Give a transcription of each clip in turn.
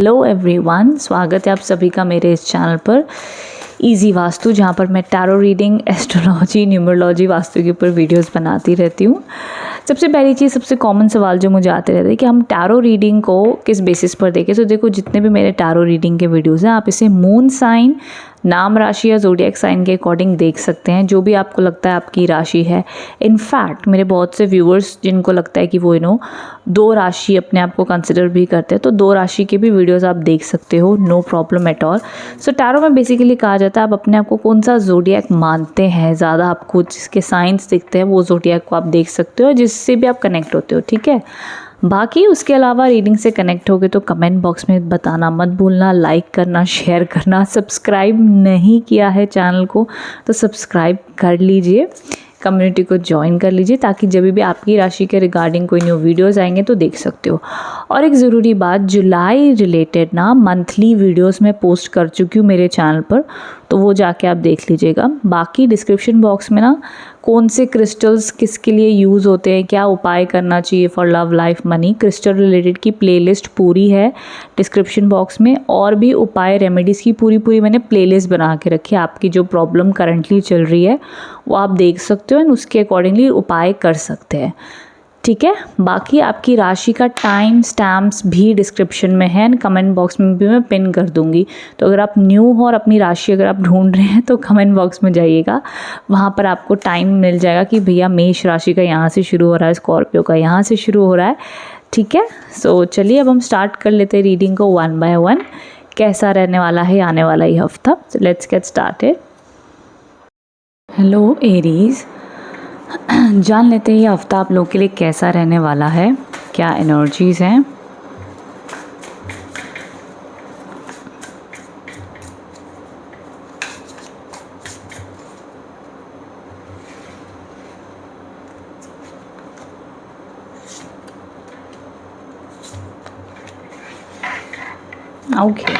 Hello everyone, स्वागत है आप सभी का मेरे इस चैनल पर इजी वास्तु, जहाँ पर मैं tarot reading, astrology, numerology, vastu के ऊपर वीडियोस बनाती रहती हूँ। सबसे पहली चीज़, सबसे कॉमन सवाल जो मुझे आते रहते हैं कि हम टैरो रीडिंग को किस बेसिस पर देखें। तो देखो, जितने भी मेरे टैरो रीडिंग के वीडियोज़ हैं, आप इसे मून साइन, नाम राशि या ज़ोडिएक साइन के अकॉर्डिंग देख सकते हैं, जो भी आपको लगता है आपकी राशि है। इनफैक्ट मेरे बहुत से व्यूअर्स जिनको लगता है कि वो दो राशि अपने आप को कंसिडर भी करते हैं, तो दो राशि के भी वीडियोस आप देख सकते हो, no problem at all. So tarot में बेसिकली कहा जाता है आप अपने आप को कौन सा ज़ोडिएक मानते हैं, ज़्यादा आपको जिसके साइंस दिखते हैं वो ज़ोडिएक को आप देख सकते हो, जिससे भी आप कनेक्ट होते हो, ठीक है। बाकी उसके अलावा रीडिंग से कनेक्ट होगे तो कमेंट बॉक्स में बताना मत भूलना, लाइक करना, शेयर करना। सब्सक्राइब नहीं किया है चैनल को तो सब्सक्राइब कर लीजिए, कम्युनिटी को ज्वाइन कर लीजिए, ताकि जब भी आपकी राशि के रिगार्डिंग कोई न्यू वीडियोस आएंगे तो देख सकते हो। और एक ज़रूरी बात, जुलाई रिलेटेड ना मंथली वीडियोस मैं पोस्ट कर चुकी हूँ मेरे चैनल पर, तो वो जाके आप देख लीजिएगा। बाकी डिस्क्रिप्शन बॉक्स में ना कौन से क्रिस्टल्स किसके लिए यूज़ होते हैं, क्या उपाय करना चाहिए for love, life, money, crystal related की प्लेलिस्ट पूरी है डिस्क्रिप्शन बॉक्स में। और भी उपाय, रेमेडीज़ की पूरी मैंने प्लेलिस्ट बना के रखी है। आपकी जो प्रॉब्लम करंटली चल रही है वो आप देख सकते हो एंड उसके अकॉर्डिंगली उपाय कर सकते हैं, ठीक है। बाकी आपकी राशि का टाइम स्टैम्प्स भी डिस्क्रिप्शन में है एंड कमेंट बॉक्स में भी मैं पिन कर दूंगी। तो अगर आप न्यू हो और अपनी राशि अगर आप ढूंढ रहे हैं तो कमेंट बॉक्स में जाइएगा, वहाँ पर आपको टाइम मिल जाएगा कि भैया मेष राशि का यहाँ से शुरू हो रहा है, स्कॉर्पियो का यहाँ से शुरू हो रहा है, ठीक है। सो चलिए अब हम स्टार्ट कर लेते हैं रीडिंग को वन बाय वन, कैसा रहने वाला है आने वाला ये हफ्ता। सो let's get started. Hello Aries, जान लेते हैं ये हफ्ता आप लोगों के लिए कैसा रहने वाला है, क्या एनर्जीज़ हैं। ओके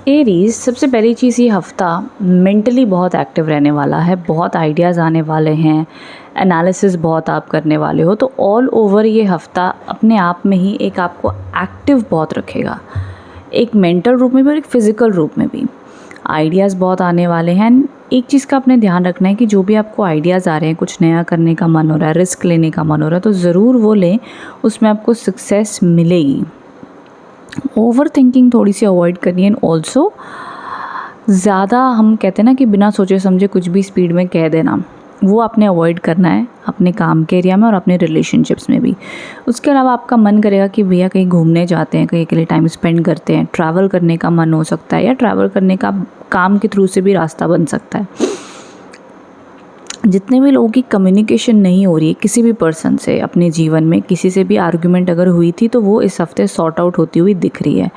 एरीज, सबसे पहली चीज़, ये हफ्ता मेंटली बहुत एक्टिव रहने वाला है, बहुत आइडियाज़ आने वाले हैं, एनालिसिस बहुत आप करने वाले हो। तो ऑल ओवर ये हफ्ता अपने आप में ही एक आपको एक्टिव बहुत रखेगा, एक मेंटल रूप में भी और एक फ़िज़िकल रूप में भी। आइडियाज़ बहुत आने वाले हैं। एक चीज़ का आपने ध्यान रखना है कि जो भी आपको आइडियाज़ आ रहे हैं, कुछ नया करने का मन हो रहा है, रिस्क लेने का मन हो रहा है, तो ज़रूर वो लें, उसमें आपको सक्सेस मिलेगी। ओवर थिंकिंग थोड़ी सी अवॉइड करनी है। ऑल्सो ज़्यादा हम कहते हैं ना कि बिना सोचे समझे कुछ भी स्पीड में कह देना, वो आपने अवॉइड करना है अपने काम के एरिया में और अपने रिलेशनशिप्स में भी। उसके अलावा आपका मन करेगा कि भैया कहीं घूमने जाते हैं, कहीं के लिए टाइम स्पेंड करते हैं, ट्रैवल करने का मन हो सकता है, या ट्रैवल करने का काम के थ्रू से भी रास्ता बन सकता है। जितने भी लोगों की कम्युनिकेशन नहीं हो रही है किसी भी पर्सन से अपने जीवन में, किसी से भी आर्गुमेंट अगर हुई थी तो वो इस हफ्ते सॉर्ट आउट होती हुई दिख रही है।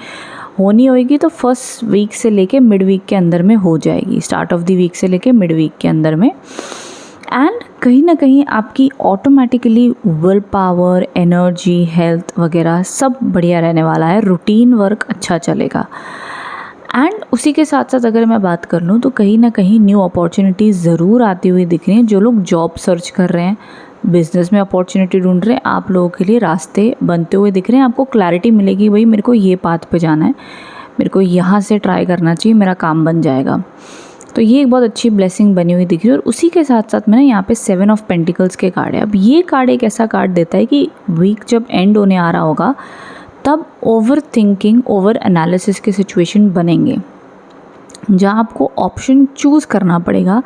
होनी होएगी तो फर्स्ट वीक से लेके मिड वीक के अंदर में हो जाएगी, स्टार्ट ऑफ द वीक से लेके मिड वीक के अंदर में। एंड कहीं ना कहीं आपकी automatically will power, energy, health वगैरह सब बढ़िया रहने वाला है। रूटीन वर्क अच्छा चलेगा। एंड उसी के साथ साथ अगर मैं बात कर लूँ तो कहीं ना कहीं न्यू अपॉर्चुनिटीज़ ज़रूर आती हुई दिख रही हैं। जो लोग जॉब सर्च कर रहे हैं, बिज़नेस में अपॉर्चुनिटी ढूंढ रहे हैं, आप लोगों के लिए रास्ते बनते हुए दिख रहे हैं। आपको क्लैरिटी मिलेगी, भाई मेरे को ये पाथ पे जाना है, मेरे को यहाँ से ट्राई करना चाहिए, मेरा काम बन जाएगा। तो ये एक बहुत अच्छी ब्लेसिंग बनी हुई दिख रही है। और उसी के साथ साथ में ना यहाँ पे 7 ऑफ पेंटिकल्स के कार्ड है। अब ये कार्ड एक ऐसा कार्ड देता है कि वीक जब एंड होने आ रहा होगा तब ओवर थिंकिंग, ओवर एनालिसिस के सिचुएशन बनेंगे, जहाँ आपको ऑप्शन चूज़ करना पड़ेगा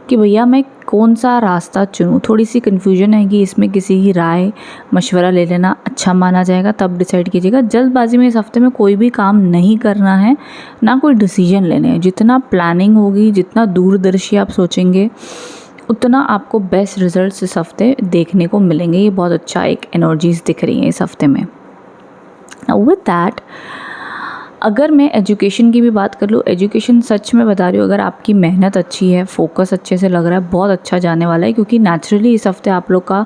कि भैया मैं कौन सा रास्ता चुनूँ। थोड़ी सी कन्फ्यूजन है कि इसमें किसी की राय मशवरा ले लेना अच्छा माना जाएगा, तब डिसाइड कीजिएगा। जल्दबाजी में इस हफ्ते में कोई भी काम नहीं करना है, ना कोई डिसीजन लेने हैं। जितना प्लानिंग होगी, जितना दूरदर्शी आप सोचेंगे, उतना आपको बेस्ट रिजल्ट्स इस हफ्ते देखने को मिलेंगे। ये बहुत अच्छा एक एनर्जीज दिख रही हैं इस हफ्ते में। विद दैट, अगर मैं एजुकेशन की भी बात कर लूँ, एजुकेशन सच में बता रही हूँ, अगर आपकी मेहनत अच्छी है, फोकस अच्छे से लग रहा है, बहुत अच्छा जाने वाला है। क्योंकि नेचुरली इस हफ्ते आप लोग का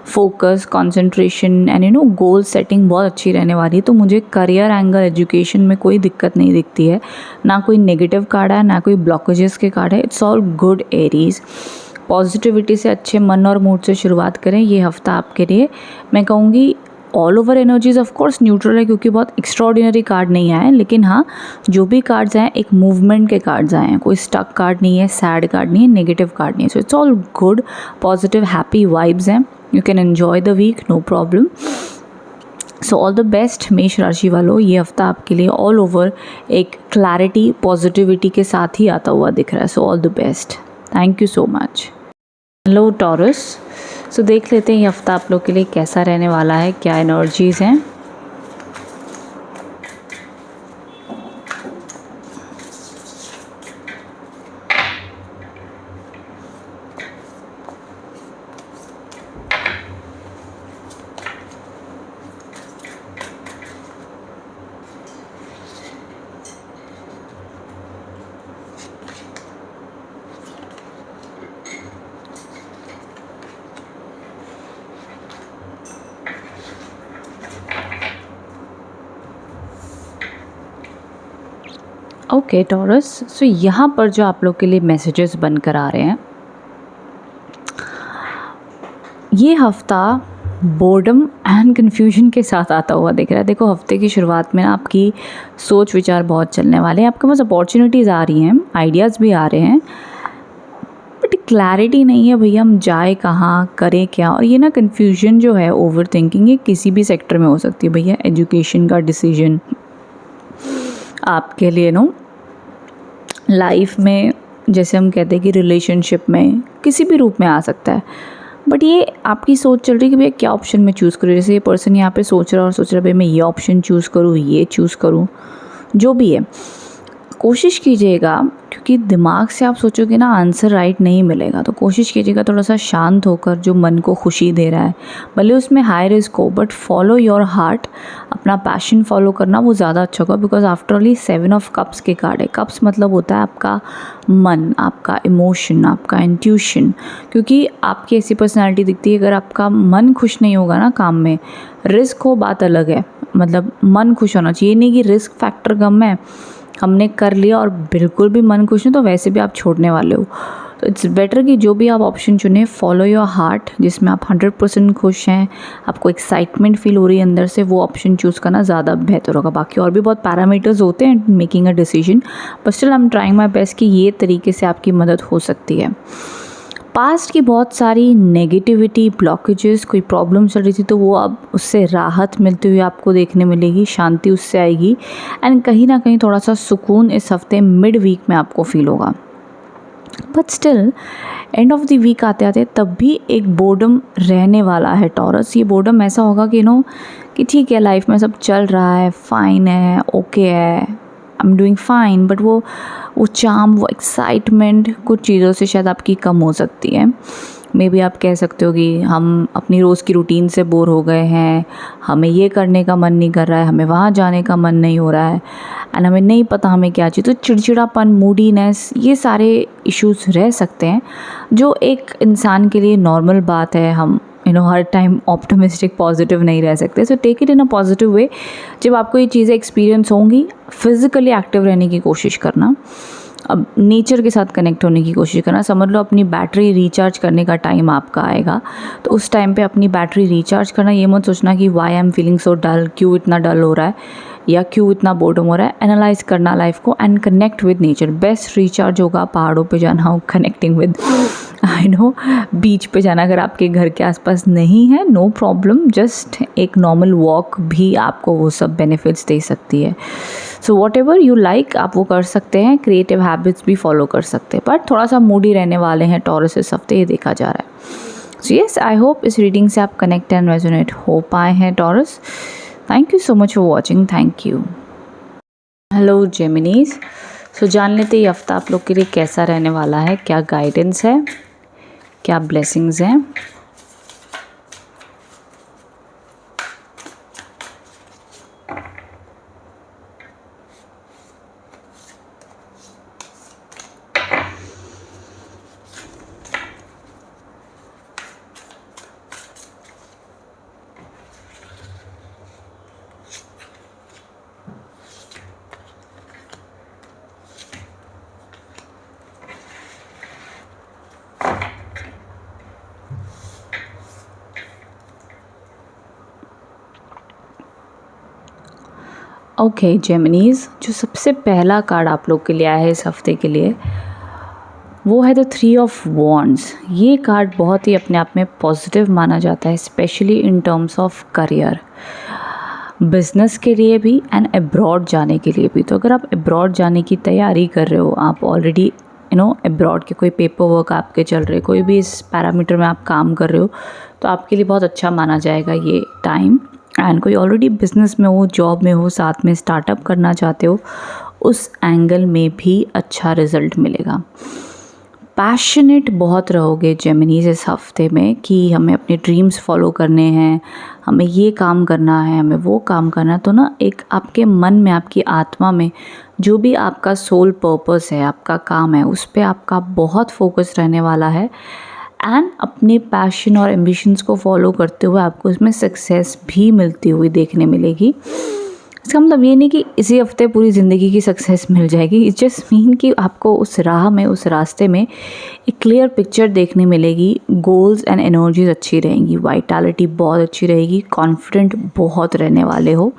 focus, concentration and goal setting बहुत अच्छी रहने वाली है। तो मुझे करियर एंगल, एजुकेशन में कोई दिक्कत नहीं दिखती है, ना कोई नेगेटिव कार्ड है, ना कोई ब्लॉकेजेस के कार्ड है। It's all good Aries. Positivity से, अच्छे मन और मूड से शुरुआत करें। ये हफ्ता आपके लिए मैं कहूँगी all over energies of course neutral है क्योंकि बहुत एक्स्ट्रॉर्डिनरी कार्ड नहीं आए हैं, लेकिन हाँ जो भी कार्ड्स आए एक मूवमेंट के कार्ड्स आए हैं, कोई स्टक कार्ड नहीं है, सैड कार्ड नहीं है, नेगेटिव कार्ड नहीं है. So it's all good, positive happy vibes हैं. You can enjoy the week, no problem. So all the best Mesh राशि वालों. ये हफ्ता आपके लिए ऑल ओवर एक क्लैरिटी पॉजिटिविटी के साथ ही आता हुआ दिख रहा है. So all the best. Thank you so much. Hello Taurus. So देख लेते हैं ये हफ्ता आप लोग के लिए कैसा रहने वाला है, क्या एनर्जीज़ हैं. Okay taurus. सो यहाँ पर जो आप लोग के लिए मैसेजेस बनकर आ रहे हैं, ये हफ्ता बोर्डम एंड कन्फ्यूजन के साथ आता हुआ दिख रहा है. देखो हफ्ते की शुरुआत में आपकी सोच विचार बहुत चलने वाले हैं, आपके पास अपॉर्चुनिटीज़ आ रही हैं, आइडियाज़ भी आ रहे हैं, बट क्लैरिटी नहीं है भैया हम जाए कहाँ, करें क्या. और ये ना कन्फ्यूजन जो है, ओवर थिंकिंग, ये किसी भी सेक्टर में हो सकती है भैया. एजुकेशन का डिसीजन आपके लिए लाइफ में, जैसे हम कहते हैं कि रिलेशनशिप में, किसी भी रूप में आ सकता है. बट ये आपकी सोच चल रही है कि भैया क्या ऑप्शन मैं चूज़ करूँ. जैसे ये पर्सन यहाँ पे सोच रहा है और सोच रहा है भाई मैं ये ऑप्शन चूज़ करूँ, ये चूज़ करूँ. जो भी है कोशिश कीजिएगा, क्योंकि दिमाग से आप सोचोगे ना आंसर राइट नहीं मिलेगा, तो कोशिश कीजिएगा थोड़ा सा शांत होकर जो मन को खुशी दे रहा है, भले उसमें हाई रिस्क हो, बट फॉलो योर हार्ट. अपना पैशन फॉलो करना वो ज़्यादा अच्छा होगा. बिकॉज आफ्टर ऑल ये 7 ऑफ कप्स के कार्ड है. कप्स मतलब होता है आपका मन, आपका इमोशन, आपका इंट्यूशन. क्योंकि आपकी ऐसी पर्सनैलिटी दिखती है, अगर आपका मन खुश नहीं होगा ना काम में, रिस्क हो बात अलग है, मतलब मन खुश होना चाहिए. नहीं कि रिस्क फैक्टर कम है, हमने कर लिया और बिल्कुल भी मन खुश नहीं, तो वैसे भी आप छोड़ने वाले हो. तो इट्स बेटर कि जो भी आप ऑप्शन चुने, फॉलो योर हार्ट, जिसमें आप 100% खुश हैं, आपको एक्साइटमेंट फील हो रही है अंदर से, वो ऑप्शन चूज़ करना ज़्यादा बेहतर होगा. बाकी और भी बहुत पैरामीटर्स होते हैं making a decision, but still I am trying my best कि ये तरीके से आपकी मदद हो सकती है. पास्ट की बहुत सारी नेगेटिविटी, ब्लॉकेजेस, कोई प्रॉब्लम चल रही थी, तो वो अब उससे राहत मिलती हुई आपको देखने मिलेगी, शांति उससे आएगी. एंड कहीं ना कहीं थोड़ा सा सुकून इस हफ्ते मिड वीक में आपको फील होगा. But still end of the week आते आते तब भी एक बोर्डम रहने वाला है टॉरस. ये बोर्डम ऐसा होगा कि कि ठीक है लाइफ में सब चल रहा है, फाइन है, ओके है, I am doing fine, but वो चार्म, वो एक्साइटमेंट कुछ चीज़ों से शायद आपकी कम हो सकती है. मे बी आप कह सकते हो कि हम अपनी रोज़ की रूटीन से बोर हो गए हैं, हमें ये करने का मन नहीं कर रहा है, हमें वहाँ जाने का मन नहीं हो रहा है, एंड हमें नहीं पता हमें क्या चाहिए. तो चिड़चिड़ापन, मूडीनेस, ये सारे इश्यूज़ रह सकते हैं, जो एक इंसान के लिए नॉर्मल बात है. हम हर टाइम ऑप्टिमिस्टिक पॉजिटिव नहीं रह सकते. So take it in a positive way. जब आपको ये चीज़ें एक्सपीरियंस होंगी, फिज़िकली एक्टिव रहने की कोशिश करना, अब नेचर के साथ कनेक्ट होने की कोशिश करना. समझ लो अपनी बैटरी रिचार्ज करने का टाइम आपका आएगा, तो उस टाइम पे अपनी बैटरी रिचार्ज करना. ये मत सोचना कि why I am feeling so dull, क्यों इतना डल हो रहा है या क्यों इतना बोर्डम हो रहा है. एनालाइज करना लाइफ को and connect with nature. Best recharge होगा पहाड़ों पे जाना हो, कनेक्टिंग विद, आई नो, बीच पे जाना. अगर आपके घर के आसपास नहीं है, नो प्रॉब्लम, जस्ट एक नॉर्मल वॉक भी आपको वो सब बेनिफिट्स दे सकती है. So what ever you like आप वो कर सकते हैं. क्रिएटिव हैबिट्स भी फॉलो कर सकते हैं, बट थोड़ा सा मूडी रहने वाले हैं टॉरस इस हफ्ते, ये देखा जा रहा है. सो येस, आई होप इस रीडिंग से आप कनेक्ट एंड रेजोनेट हो पाए हैं Taurus. Thank you so much for watching. Thank you. Hello Geminis. So जान लेते ये हफ्ता आप लोग के लिए कैसा रहने वाला है, क्या गाइडेंस है, क्या ब्लेसिंग्स हैं. ओके जेमिनीज, जो सबसे पहला कार्ड आप लोग के लिए आया है इस हफ्ते के लिए वो है द 3 ऑफ वॉन्ड्स। ये कार्ड बहुत ही अपने आप में पॉजिटिव माना जाता है, specially in terms of career, business के लिए भी एंड अब्रॉड जाने के लिए भी। तो अगर आप अब्रॉड जाने की तैयारी कर रहे हो, आप ऑलरेडी अब्रॉड के कोई पेपर वर्क आपके चल रहे, कोई भी इस पैरामीटर में आप काम कर रहे हो, तो आपके लिए बहुत अच्छा माना जाएगा ये टाइम। एंड कोई ऑलरेडी बिजनेस में हो, जॉब में हो, साथ में स्टार्टअप करना चाहते हो, उस एंगल में भी अच्छा रिजल्ट मिलेगा। पैशनेट बहुत रहोगे जेमिनीज इस हफ्ते में कि हमें अपने ड्रीम्स फॉलो करने हैं, हमें ये काम करना है, हमें वो काम करना है। तो ना एक आपके मन में, आपकी आत्मा में जो भी आपका सोल पर्पस है, आपका काम है, उस पर आपका बहुत फोकस रहने वाला है। एंड अपने पैशन और एम्बिशंस को फॉलो करते हुए आपको इसमें सक्सेस भी मिलती हुई देखने मिलेगी। इसका मतलब ये नहीं कि इसी हफ्ते पूरी ज़िंदगी की सक्सेस मिल जाएगी। इट्स जस्ट मीन कि आपको उस राह में, उस रास्ते में एक क्लियर पिक्चर देखने मिलेगी, गोल्स एंड एनर्जीज अच्छी रहेंगी, वाइटैलिटी बहुत अच्छी रहेगी, कॉन्फिडेंट बहुत रहने वाले हो।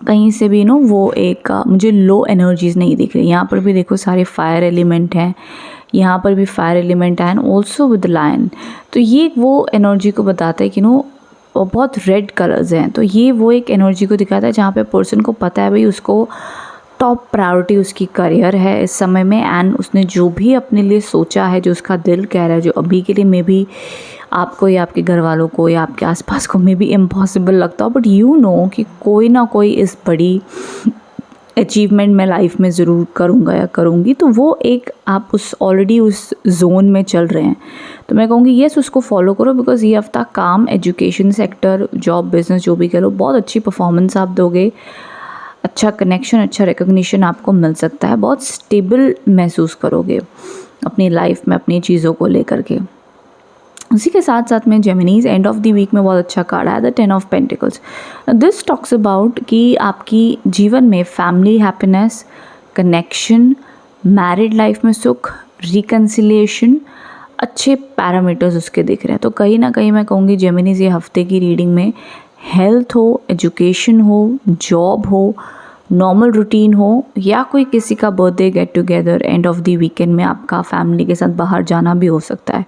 कहीं से भी वो एक मुझे लो एनर्जीज़ नहीं दिख रही। यहाँ पर भी देखो सारे फायर एलिमेंट हैं, यहाँ पर भी फायर एलिमेंट है एंड ऑल्सो विद लायन। तो ये वो एनर्जी को बताता है कि और बहुत रेड कलर्स हैं। तो ये वो एक एनर्जी को दिखाता है जहाँ पे पर्सन को पता है भाई उसको टॉप प्रायोरिटी उसकी करियर है इस समय में। एंड उसने जो भी अपने लिए सोचा है, जो उसका दिल कह रहा है, जो अभी के लिए मे बी आपको या आपके घर वालों को या आपके आसपास को मे बी इम्पॉसिबल लगता हो, बट यू नो कि कोई ना कोई इस बड़ी अचीवमेंट मैं लाइफ में ज़रूर करूँगा या करूँगी। तो वो एक आप उस ऑलरेडी उस जोन में चल रहे हैं। तो मैं कहूँगी येस, उसको फॉलो करो, बिकॉज ये हफ्ता काम, एजुकेशन सेक्टर, जॉब, बिजनेस जो भी कह लो, बहुत अच्छी परफॉर्मेंस आप दोगे, अच्छा कनेक्शन, अच्छा रिकग्निशन आपको मिल सकता है, बहुत स्टेबल महसूस करोगे अपनी लाइफ में, अपनी चीज़ों को लेकर के। उसी के साथ साथ में जेमिनीज एंड ऑफ द वीक में बहुत अच्छा कार्ड आया, the 10 of pentacles. This talks about कि आपकी जीवन में family happiness, connection, married life में सुख, रिकन्सिलिएशन, अच्छे पैरामीटर्स उसके दिख रहे हैं। तो कहीं ना कहीं मैं कहूँगी जेमिनीज ये हफ्ते की रीडिंग में हेल्थ हो, एजुकेशन हो, जॉब हो, नॉर्मल रूटीन हो, या कोई किसी का birthday, get together, and of the weekend में आपका फैमिली के साथ बाहर जाना भी हो सकता है।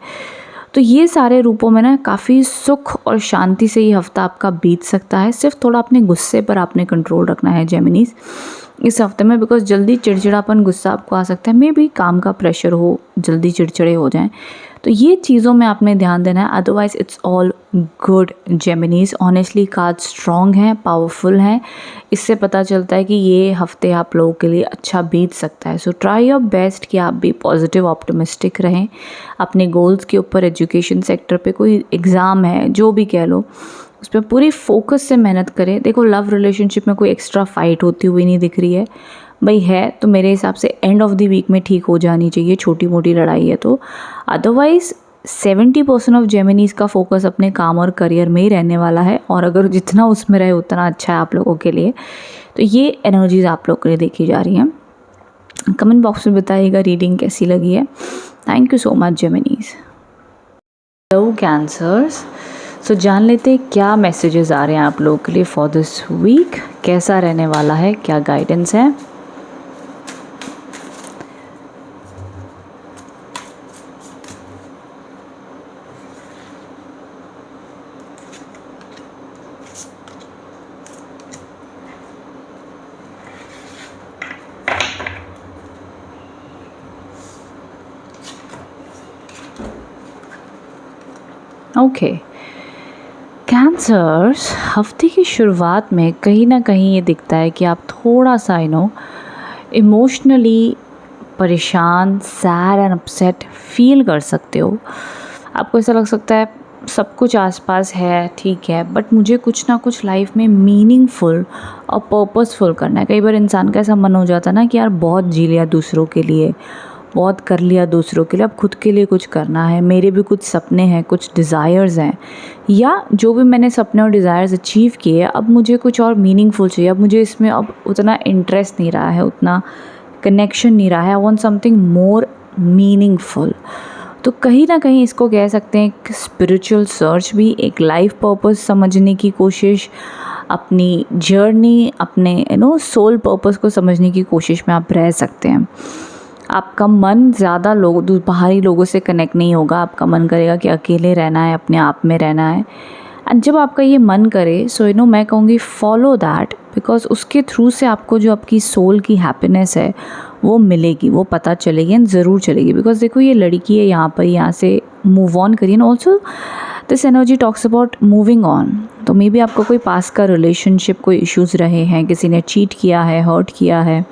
तो ये सारे रूपों में ना काफ़ी सुख और शांति से ये हफ्ता आपका बीत सकता है। सिर्फ थोड़ा अपने गुस्से पर आपने कंट्रोल रखना है जेमिनीज इस हफ्ते में, बिकॉज जल्दी चिड़चिड़ापन, गुस्सा आपको आ सकता है, मे बी काम का प्रेशर हो, जल्दी चिड़चिड़े हो जाएं। तो ये चीज़ों में आपने ध्यान देना है, otherwise it's all good Geminis. Honestly card strong हैं, पावरफुल हैं, इससे पता चलता है कि ये हफ्ते आप लोगों के लिए अच्छा बीत सकता है। सो ट्राई योर बेस्ट कि आप भी पॉजिटिव, ऑप्टिमिस्टिक रहें अपने गोल्स के ऊपर। एजुकेशन सेक्टर पे कोई एग्ज़ाम है, जो भी कह लो, उस पर पूरी फोकस से मेहनत करें। देखो लव रिलेशनशिप में कोई एक्स्ट्रा फाइट होती हुई नहीं दिख रही है, भाई है तो मेरे हिसाब से एंड ऑफ द वीक में ठीक हो जानी चाहिए, छोटी मोटी लड़ाई है तो। अदरवाइज़ 70% ऑफ जेमिनीज का फोकस अपने काम और करियर में ही रहने वाला है, और अगर जितना उसमें रहे उतना अच्छा है आप लोगों के लिए। तो ये एनर्जीज आप लोग के लिए देखी जा रही हैं। कमेंट बॉक्स में बताइएगा रीडिंग कैसी लगी है। Thank you so much Geminis. Hello Cancers, so जान लेते हैं क्या मैसेजेस आ रहे हैं आप लोगों के लिए फॉर दिस वीक, कैसा रहने वाला है, क्या गाइडेंस है। ओके कैंसर्स, हफ्ते की शुरुआत में कहीं ना कहीं ये दिखता है कि आप थोड़ा सा इमोशनली परेशान, सैड एंड अपसेट फील कर सकते हो। आपको ऐसा लग सकता है सब कुछ आसपास है, ठीक है, बट मुझे कुछ ना कुछ लाइफ में मीनिंगफुल और पर्पसफुल करना है। कई बार इंसान का ऐसा मन हो जाता है ना कि यार बहुत जी लिया दूसरों के लिए, बहुत कर लिया दूसरों के लिए, अब खुद के लिए कुछ करना है। मेरे भी कुछ सपने हैं, कुछ डिज़ायर्स हैं, या जो भी मैंने सपने और डिज़ायर्स अचीव किए, अब मुझे कुछ और मीनिंगफुल चाहिए। अब मुझे इसमें अब उतना इंटरेस्ट नहीं रहा है, उतना कनेक्शन नहीं रहा है। I want something more meaningful. तो कहीं ना कहीं इसको कह सकते हैं एक स्पिरिचुअल सर्च भी, एक लाइफ पर्पस समझने की कोशिश, अपनी जर्नी, अपने सोल पर्पस को समझने की कोशिश में आप रह सकते हैं। आपका मन ज़्यादा बाहरी लोगों से कनेक्ट नहीं होगा, आपका मन करेगा कि अकेले रहना है, अपने आप में रहना है। एंड जब आपका ये मन करे सो मैं कहूँगी फॉलो दैट, बिकॉज उसके थ्रू से आपको जो आपकी सोल की हैप्पीनेस है वो मिलेगी, वो पता चलेगी एंड ज़रूर चलेगी। बिकॉज देखो ये लड़की है यहाँ पर, यहाँ से मूव ऑन करिए। And also this energy talks about moving on. तो मे बी आपका कोई पास का रिलेशनशिप, कोई इश्यूज़ रहे हैं, किसी ने चीट किया है, हर्ट किया है,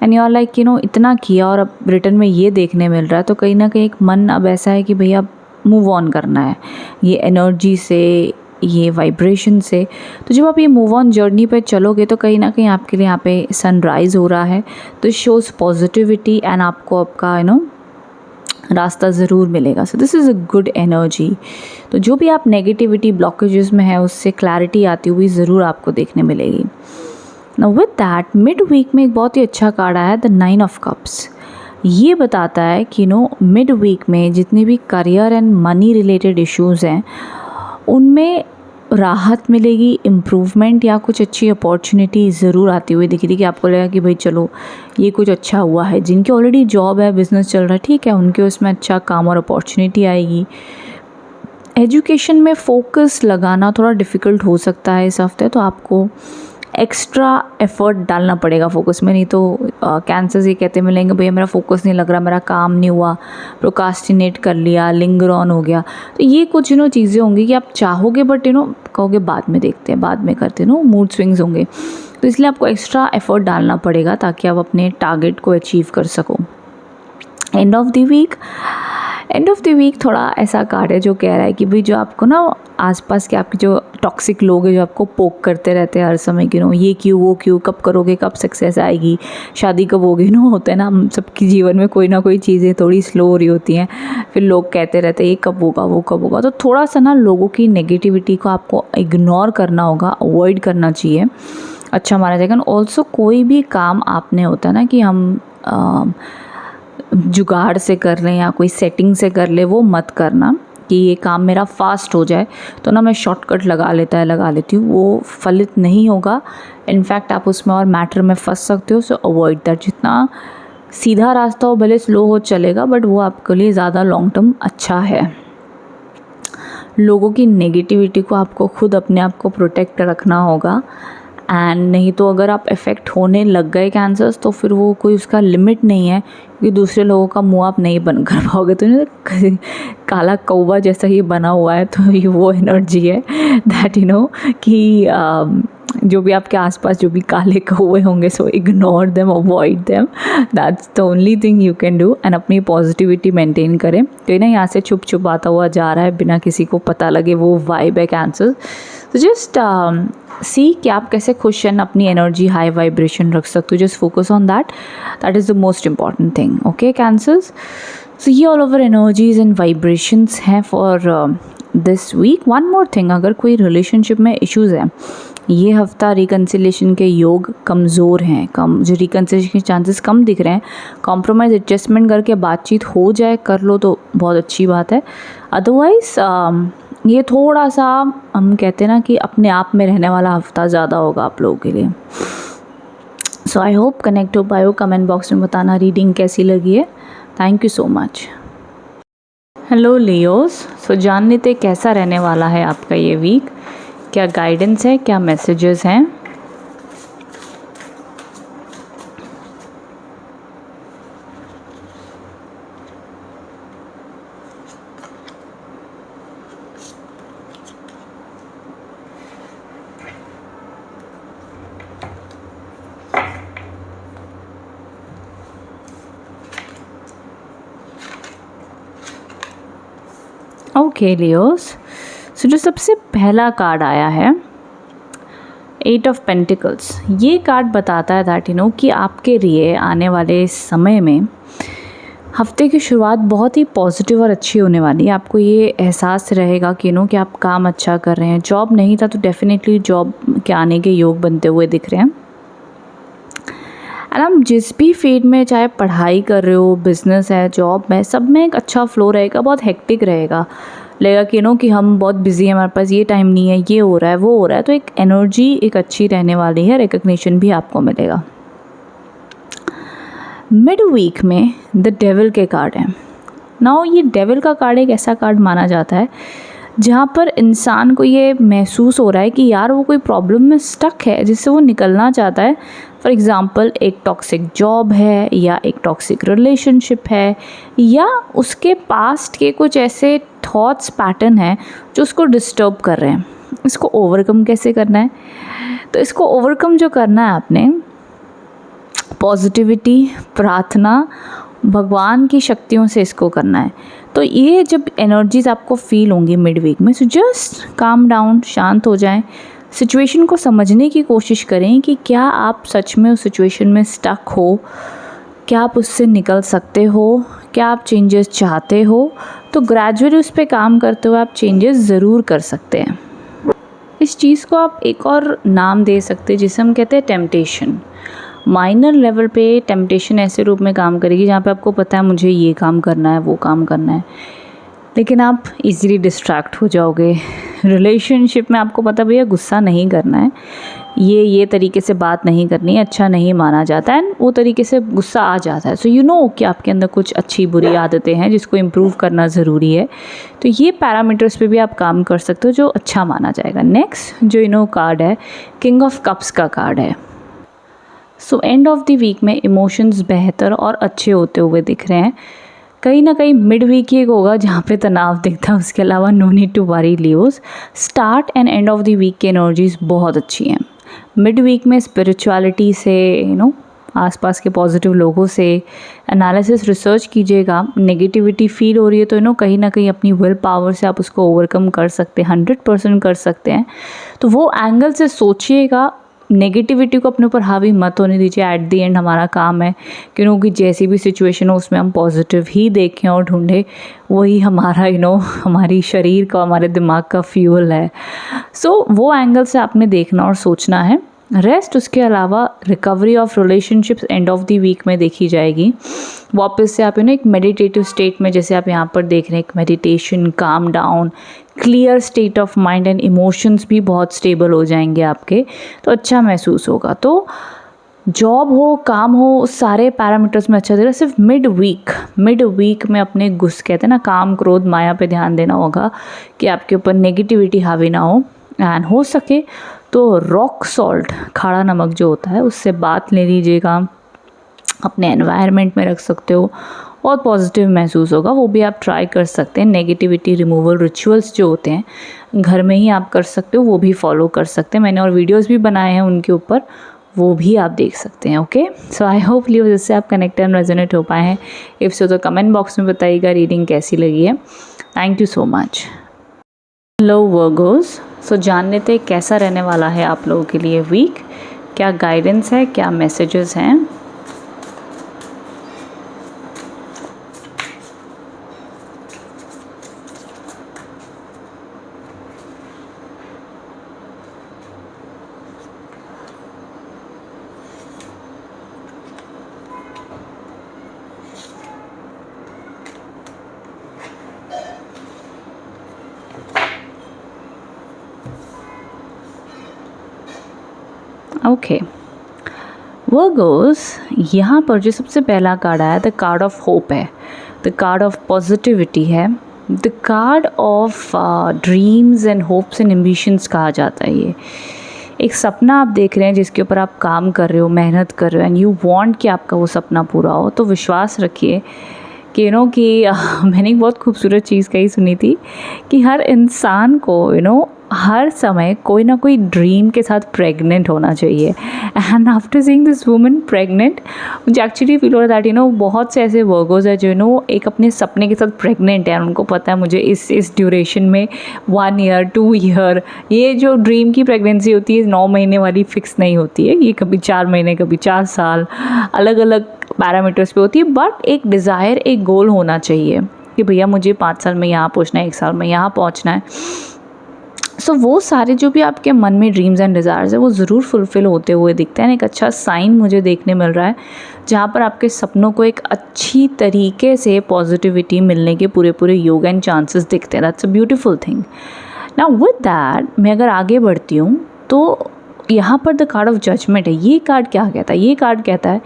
एंड यू आर लाइक इतना किया और अब रिटर्न में ये देखने मिल रहा है। तो कहीं ना कहीं एक मन अब ऐसा है कि भैया अब मूव ऑन करना है ये एनर्जी से, ये वाइब्रेशन से। तो जब आप ये मूव ऑन जर्नी पे चलोगे तो कहीं ना कहीं आपके लिए यहाँ पे सनराइज़ हो रहा है। तो शोज़ पॉजिटिविटी एंड आपको आपका रास्ता ज़रूर मिलेगा। So this is a good energy. तो जो भी आप नेगेटिविटी ब्लॉकेजेस में है उससे क्लैरिटी आती हुई ज़रूर आपको देखने मिलेगी। Now with that mid week में एक बहुत ही अच्छा कार्ड आया है, द 9 ऑफ कप्स। ये बताता है कि मिड वीक में जितने भी career and money related issues हैं उनमें राहत मिलेगी, इम्प्रूवमेंट या कुछ अच्छी अपॉर्चुनिटी ज़रूर आती हुई दिख रही कि आपको लगेगा कि भाई चलो ये कुछ अच्छा हुआ है। जिनके ऑलरेडी जॉब है, बिज़नेस चल रहा है, ठीक है, उनके उसमें अच्छा काम और अपॉर्चुनिटी आएगी। एजुकेशन में फ़ोकस लगाना थोड़ा डिफ़िकल्ट हो सकता है इस हफ्ते, तो आपको एक्स्ट्रा एफर्ट डालना पड़ेगा फोकस में। नहीं तो कैंसर्स ये कहते मिलेंगे भैया मेरा फोकस नहीं लग रहा, मेरा काम नहीं हुआ, प्रोकास्टिनेट कर लिया, लिंगर ऑन हो गया। तो ये कुछ चीज़ें होंगी कि आप चाहोगे बट कहोगे बाद में देखते हैं, बाद में करते मूड स्विंग्स होंगे। तो इसलिए आपको एक्स्ट्रा एफर्ट डालना पड़ेगा ताकि आप अपने टारगेट को अचीव कर सको। एंड ऑफ द वीक थोड़ा ऐसा कार्ड है जो कह रहा है कि भाई जो आपको आसपास के आपके जो टॉक्सिक लोग हैं जो आपको पोक करते रहते हैं हर समय कि ये क्यों, वो क्यों, कब करोगे, कब सक्सेस आएगी, शादी कब होगी, होते हैं ना हम सबके जीवन में कोई ना कोई चीज़ें थोड़ी स्लो हो रही होती हैं। फिर लोग कहते रहते हैं ये कब होगा, वो कब होगा। तो थोड़ा सा लोगों की नेगेटिविटी को आपको इग्नोर करना होगा, अवॉइड करना चाहिए, अच्छा माना जाएगा। ऑल्सो कोई भी काम आपने होता है ना कि हम जुगाड़ से कर लें या कोई सेटिंग से कर ले, वो मत करना कि ये काम मेरा फास्ट हो जाए तो मैं शॉर्टकट लगा लेती हूँ, वो फलित नहीं होगा। इनफैक्ट आप उसमें और मैटर में फंस सकते हो। सो अवॉइड दैट। जितना सीधा रास्ता हो भले स्लो हो चलेगा बट वो आपके लिए ज़्यादा लॉन्ग टर्म अच्छा है। लोगों की नेगेटिविटी को आपको खुद अपने आप को प्रोटेक्ट रखना होगा। एंड नहीं तो अगर आप इफ़ेक्ट होने लग गए कैंसर्स तो फिर वो कोई उसका लिमिट नहीं है, क्योंकि दूसरे लोगों का मुँह आप नहीं बंद कर पाओगे। तो काला कौवा जैसा ये बना हुआ है, तो ये वो एनर्जी है दैट कि जो भी आपके आसपास जो भी काले कौवे होंगे so ignore them, avoid them, that's the only thing you can do. And अपनी पॉजिटिविटी मेंटेन करें। तो यहाँ से छुप छुपाता हुआ जा रहा है बिना किसी को पता लगे, वो वाइब है कैंसर। तो जस्ट सी कि आप कैसे खुश हैं, अपनी एनर्जी हाई वाइब्रेशन रख सकते हो। Just focus on that is the most important thing. Okay Cancers, so ये all over energies and vibrations हैं for this week. One more thing, अगर कोई रिलेशनशिप में इश्यूज़ हैं, ये हफ्ता रिकन्सिलेशन के योग कमज़ोर हैं, कम जो रिकन्सिलेशन के चांसेस कम दिख रहे हैं। कॉम्प्रोमाइज़ एडजस्टमेंट करके बातचीत हो जाए, कर लो तो बहुत अच्छी बात है। अदरवाइज़ ये थोड़ा सा हम कहते हैं ना कि अपने आप में रहने वाला हफ्ता ज़्यादा होगा आप लोगों के लिए। सो आई होप कनेक्ट हो पाए हो। कमेंट बॉक्स में बताना रीडिंग कैसी लगी है। Thank you so much. Hello Leos, so जान लेते कैसा रहने वाला है आपका ये वीक, क्या गाइडेंस है, क्या मैसेजेस हैं। ओके लियोस, सो जो सबसे पहला कार्ड आया है 8 ऑफ पेंटिकल्स, ये कार्ड बताता है दैट कि आपके लिए आने वाले समय में हफ्ते की शुरुआत बहुत ही पॉजिटिव और अच्छी होने वाली है। आपको ये एहसास रहेगा कि आप काम अच्छा कर रहे हैं। जॉब नहीं था तो डेफिनेटली जॉब के आने के योग बनते हुए दिख रहे हैं। एंड हम जिस भी फील्ड में, चाहे पढ़ाई कर रहे हो, बिज़नेस है, जॉब में, सब में एक अच्छा फ्लो रहेगा, बहुत हेक्टिक रहेगा। लगेगा कि कि हम बहुत बिजी हैं, हमारे पास ये टाइम नहीं है, ये हो रहा है, वो हो रहा है। तो एक एनर्जी एक अच्छी रहने वाली है, रिकग्निशन भी आपको मिलेगा। मिड वीक में द डेविल के कार्ड हैं। नाउ ये डेविल का कार्ड एक ऐसा कार्ड माना जाता है जहाँ पर इंसान को ये महसूस हो रहा है कि यार वो कोई प्रॉब्लम में स्टक है जिससे वो निकलना चाहता है। फॉर एग्ज़ाम्पल एक टॉक्सिक जॉब है, या एक टॉक्सिक रिलेशनशिप है, या उसके पास्ट के कुछ ऐसे थॉट्स पैटर्न हैं जो उसको डिस्टर्ब कर रहे हैं। इसको ओवरकम कैसे करना है? तो इसको ओवरकम जो करना है आपने, पॉजिटिविटी, प्रार्थना, भगवान की शक्तियों से इसको करना है। तो ये जब एनर्जीज आपको फील होंगी मिड वीक में, सो जस्ट काम डाउन, शांत हो जाएं, सिचुएशन को समझने की कोशिश करें कि क्या आप सच में उस सिचुएशन में स्टक हो, क्या आप उससे निकल सकते हो, क्या आप चेंजेस चाहते हो। तो ग्रेजुअली उस पर काम करते हुए आप चेंजेस ज़रूर कर सकते हैं। इस चीज़ को आप एक और नाम दे सकते हैं जिसे हम कहते हैं टेम्पटेशन। माइनर लेवल पे टेम्पटेशन ऐसे रूप में काम करेगी जहाँ पे आपको पता है मुझे ये काम करना है, वो काम करना है, लेकिन आप इजीली डिस्ट्रैक्ट हो जाओगे। रिलेशनशिप में आपको पता भैया गुस्सा नहीं करना है, ये तरीके से बात नहीं करनी है, अच्छा नहीं माना जाता है, वो तरीके से गुस्सा आ जाता है। सो यू नो कि आपके अंदर कुछ अच्छी बुरी आदतें हैं जिसको इम्प्रूव करना ज़रूरी है। तो ये पैरामीटर्स पे भी आप काम कर सकते हो जो अच्छा माना जाएगा। नेक्स्ट जो कार्ड है, किंग ऑफ कप्स का कार्ड है। So end of the week में इमोशंस बेहतर और अच्छे होते हुए दिख रहे हैं। कहीं ना कहीं मिड वीक ही होगा जहाँ पे तनाव दिखता है, उसके अलावा no need to worry Leos. Start and end of the week की एनर्जीज बहुत अच्छी हैं। मिड वीक में स्पिरिचुअलिटी से आसपास के पॉजिटिव लोगों से एनालिसिस रिसर्च कीजिएगा। नेगेटिविटी फील हो रही है तो कहीं ना कहीं अपनी विल पावर से आप उसको ओवरकम कर सकते हैं, 100% कर सकते हैं। तो वो एंगल से सोचिएगा, नेगेटिविटी को अपने ऊपर हावी मत होने दीजिए। एट द एंड हमारा काम है क्योंकि जैसी भी सिचुएशन हो उसमें हम पॉजिटिव ही देखें और ढूंढें, वही हमारा हमारी शरीर का, हमारे दिमाग का फ्यूल है। सो वो एंगल से आपने देखना और सोचना है। रेस्ट उसके अलावा recovery of relationships end of the week में देखी जाएगी। वापस से आप एक मेडिटेटिव स्टेट में, जैसे आप यहाँ पर देख रहे हैं, एक meditation, calm down, clear state of mind and emotions भी बहुत स्टेबल हो जाएंगे आपके, तो अच्छा महसूस होगा। तो जॉब हो, काम हो, उस सारे पैरामीटर्स में अच्छा दे रहा है। सिर्फ मिड वीक में अपने कहते हैं ना, काम क्रोध माया पे ध्यान देना होगा कि आपके ऊपर नेगेटिविटी हावी ना हो। एंड हो सके तो रॉक सॉल्ट, खारा नमक जो होता है, उससे बात ले लीजिएगा, अपने एनवायरनमेंट में रख सकते हो, बहुत पॉजिटिव महसूस होगा। वो भी आप ट्राई कर सकते हैं। नेगेटिविटी रिमूवल रिचुअल्स जो होते हैं घर में ही आप कर सकते हो, वो भी फॉलो कर सकते हैं। मैंने और वीडियोस भी बनाए हैं उनके ऊपर, वो भी आप देख सकते हैं। ओके, सो आई होप लियो जिससे आप कनेक्ट एंड रेजोनेट हो पाए हैं। इफ़ सो तो कमेंट बॉक्स में बताइएगा रीडिंग कैसी लगी है। Thank you so much. Hello Virgos, so जान लेते हैं कैसा रहने वाला है आप लोगों के लिए वीक, क्या गाइडेंस है, क्या मैसेजेस हैं। ओके वर्गोस, यहाँ पर जो सबसे पहला कार्ड आया, द कार्ड ऑफ होप है, द कार्ड ऑफ पॉजिटिविटी है, the card of dreams and hopes and ambitions कहा जाता है। ये एक सपना आप देख रहे हैं जिसके ऊपर आप काम कर रहे हो, मेहनत कर रहे हो, एंड यू वांट कि आपका वो सपना पूरा हो। तो विश्वास रखिए कि मैंने एक बहुत खूबसूरत चीज़ कही सुनी थी कि हर इंसान को हर समय कोई ना कोई ड्रीम के साथ प्रेग्नेंट होना चाहिए। And after seeing this woman pregnant, मुझे एक्चुअली फील हो रहा है दैट बहुत से ऐसे वर्गोज है जो एक अपने सपने के साथ प्रेग्नेंट है। उनको पता है मुझे इस ड्यूरेशन में 1 ईयर 2 ईयर, ये जो ड्रीम की प्रेगनेंसी होती है 9 महीने वाली फिक्स नहीं होती है, ये कभी 4 महीने, कभी 4 साल, अलग अलग पैरामीटर्स पे होती है। बट एक डिज़ायर, एक गोल होना चाहिए कि भैया मुझे 5 साल में यहाँ पहुँचना है, 1 साल में यहाँ पहुँचना है। सो वो सारे जो भी आपके मन में ड्रीम्स एंड डिज़ायर्स है वो ज़रूर फुलफ़िल होते हुए दिखते हैं। एक अच्छा साइन मुझे देखने मिल रहा है जहाँ पर आपके सपनों को एक अच्छी तरीके से पॉजिटिविटी मिलने के पूरे योग एंड चांसेस दिखते हैं। That's a beautiful thing. Now with that मैं अगर आगे बढ़ती हूँ तो यहाँ पर द कार्ड ऑफ जजमेंट है। ये कार्ड क्या कहता है? ये कार्ड कहता है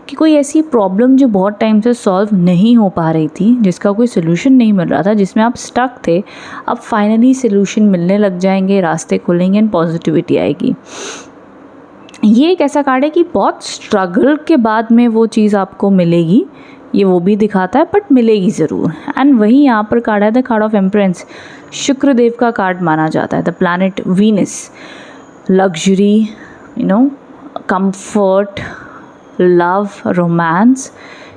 कि कोई ऐसी प्रॉब्लम जो बहुत टाइम से सॉल्व नहीं हो पा रही थी, जिसका कोई सोल्यूशन नहीं मिल रहा था, जिसमें आप स्टक थे, अब फाइनली सोल्यूशन मिलने लग जाएंगे, रास्ते खुलेंगे एंड पॉजिटिविटी आएगी। ये एक ऐसा कार्ड है कि बहुत स्ट्रगल के बाद में वो चीज़ आपको मिलेगी, ये वो भी दिखाता है, बट मिलेगी ज़रूर। एंड वहीं यहाँ पर कार्ड है the card of empress, Shukradev का कार्ड माना जाता है, the planet Venus, luxury, comfort, love, romance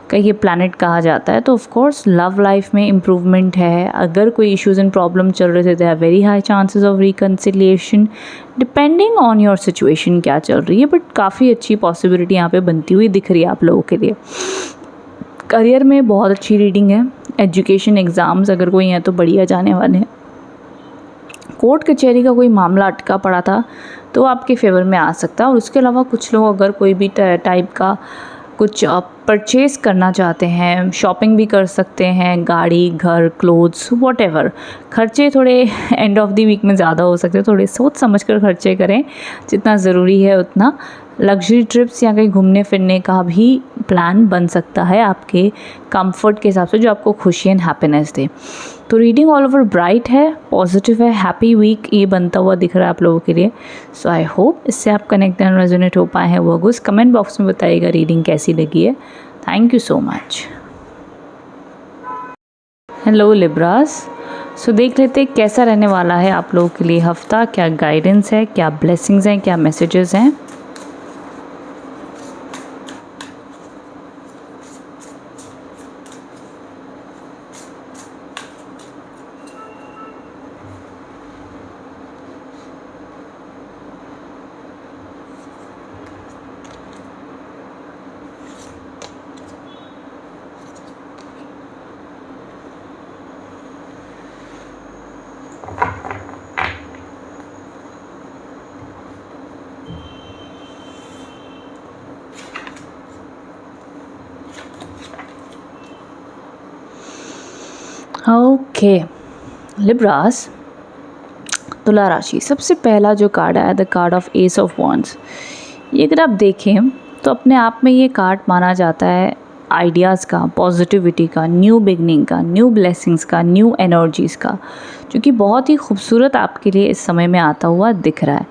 का ये प्लैनेट कहा जाता है। तो ऑफ कोर्स लव लाइफ में इम्प्रूवमेंट है। अगर कोई इश्यूज एंड प्रॉब्लम चल रहे थे, they are very high chances of reconciliation depending on your situation क्या चल रही है, बट काफ़ी अच्छी पॉसिबिलिटी यहाँ पे बनती हुई दिख रही है आप लोगों के लिए। करियर में बहुत अच्छी रीडिंग है। एजुकेशन एग्ज़ाम्स अगर कोई हैं तो बढ़िया जाने वाले हैं। कोर्ट कचहरी का कोई मामला अटका पड़ा था तो आपके फेवर में आ सकता है। और उसके अलावा कुछ लोग अगर कोई भी टाइप का कुछ परचेज़ करना चाहते हैं, शॉपिंग भी कर सकते हैं, गाड़ी, घर, क्लोथ्स, व्हाटएवर। खर्चे थोड़े एंड ऑफ द वीक में ज़्यादा हो सकते हैं, थोड़े सोच समझ कर खर्चे करें, जितना ज़रूरी है उतना। लग्जरी ट्रिप्स या कहीं घूमने फिरने का भी प्लान बन सकता है आपके कंफर्ट के हिसाब से, जो आपको खुशी एंड हैप्पीनेस दे। तो रीडिंग ऑल ओवर ब्राइट है, पॉजिटिव है, हैप्पी वीक ये बनता हुआ दिख रहा है आप लोगों के लिए। सो आई होप इससे आप कनेक्ट एंड रेजोनेट हो पाए हैं। वो अगुस कमेंट बॉक्स में बताइएगा रीडिंग कैसी लगी है। Thank you so much. Hello Libras, so देख लेते हैं कैसा रहने वाला है आप लोगों के लिए हफ्ता, क्या गाइडेंस है, क्या ब्लेसिंग्स हैं, क्या मैसेजेस हैं। ओके लिब्रास, तुला राशि, सबसे पहला जो कार्ड आया the card of S of wands. ये अगर आप देखें तो अपने आप में ये कार्ड माना जाता है आइडियाज़ का, पॉजिटिविटी का, न्यू बिगनिंग का, न्यू ब्लेसिंग्स का, न्यू एनर्जीज़ का, जो कि बहुत ही खूबसूरत आपके लिए इस समय में आता हुआ दिख रहा है।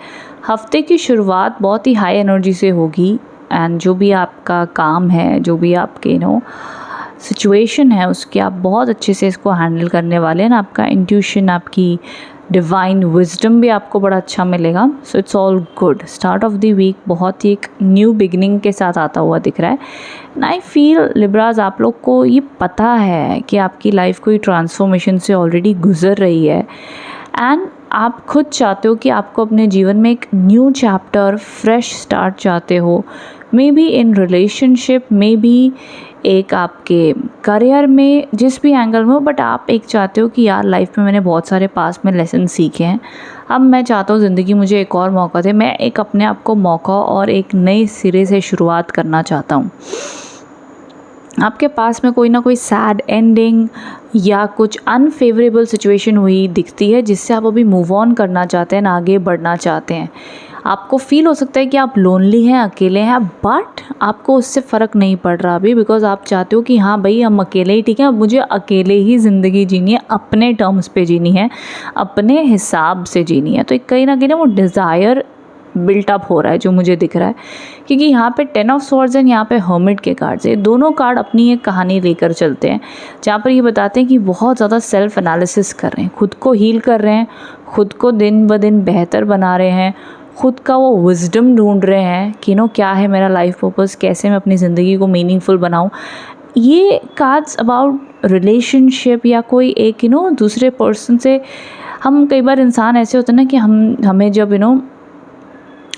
हफ्ते की शुरुआत बहुत ही हाई एनर्जी से होगी एंड जो भी आपका काम है, जो भी आपके सिचुएशन है, उसकी आप बहुत अच्छे से इसको हैंडल करने वाले हैं। आपका इंट्यूशन, आपकी डिवाइन विजडम भी आपको बड़ा अच्छा मिलेगा। So it's all good. Start of the week बहुत ही एक न्यू बिगनिंग के साथ आता हुआ दिख रहा है। एंड आई फील लिब्राज, आप लोग को ये पता है कि आपकी लाइफ कोई ट्रांसफॉर्मेशन से ऑलरेडी गुजर रही है एंड आप खुद चाहते हो कि आपको अपने जीवन में एक न्यू चैप्टर, फ्रेश स्टार्ट चाहते हो। May be in relationship, may be एक आपके करियर में, जिस भी एंगल में हो, बट आप एक चाहते हो कि यार लाइफ में मैंने बहुत सारे पास में लेसन सीखे हैं, अब मैं चाहता हूँ ज़िंदगी मुझे एक और मौका दे, मैं एक अपने आप को मौका और एक नए सिरे से शुरुआत करना चाहता हूँ। आपके पास में कोई ना कोई सैड एंडिंग या कुछ अनफेवरेबल सिचुएशन हुई दिखती है, जिससे आप अभी मूव ऑन करना चाहते हैं, आगे बढ़ना चाहते हैं। आपको फील हो सकता है कि आप लोनली हैं, अकेले हैं, बट आपको उससे फ़र्क नहीं पड़ रहा अभी, बिकॉज आप चाहते हो कि हाँ भाई हम अकेले ही ठीक हैं, अब मुझे अकेले ही ज़िंदगी जीनी है, अपने टर्म्स पे जीनी है, अपने हिसाब से जीनी है। तो एक कहीं ना कहीं वो डिज़ायर बिल्टअप हो रहा है जो मुझे दिख रहा है, क्योंकि यहाँ पे 10 ऑफ स्वॉर्ड्स एंड यहाँ पे हर्मिट के कार्ड्स है। दोनों कार्ड अपनी एक कहानी लेकर चलते हैं, जहाँ पर ये बताते हैं कि बहुत ज़्यादा सेल्फ एनालिसिस कर रहे हैं, खुद को हील कर रहे हैं, खुद को दिन ब दिन बेहतर बना रहे हैं, खुद का वो विजडम ढूंढ रहे हैं कि क्या है मेरा लाइफ पर्पस, कैसे मैं अपनी ज़िंदगी को मीनिंगफुल बनाऊँ। ये कार्ड्स अबाउट रिलेशनशिप या कोई एक दूसरे पर्सन से, हम कई बार इंसान ऐसे होते हैं ना कि हमें जब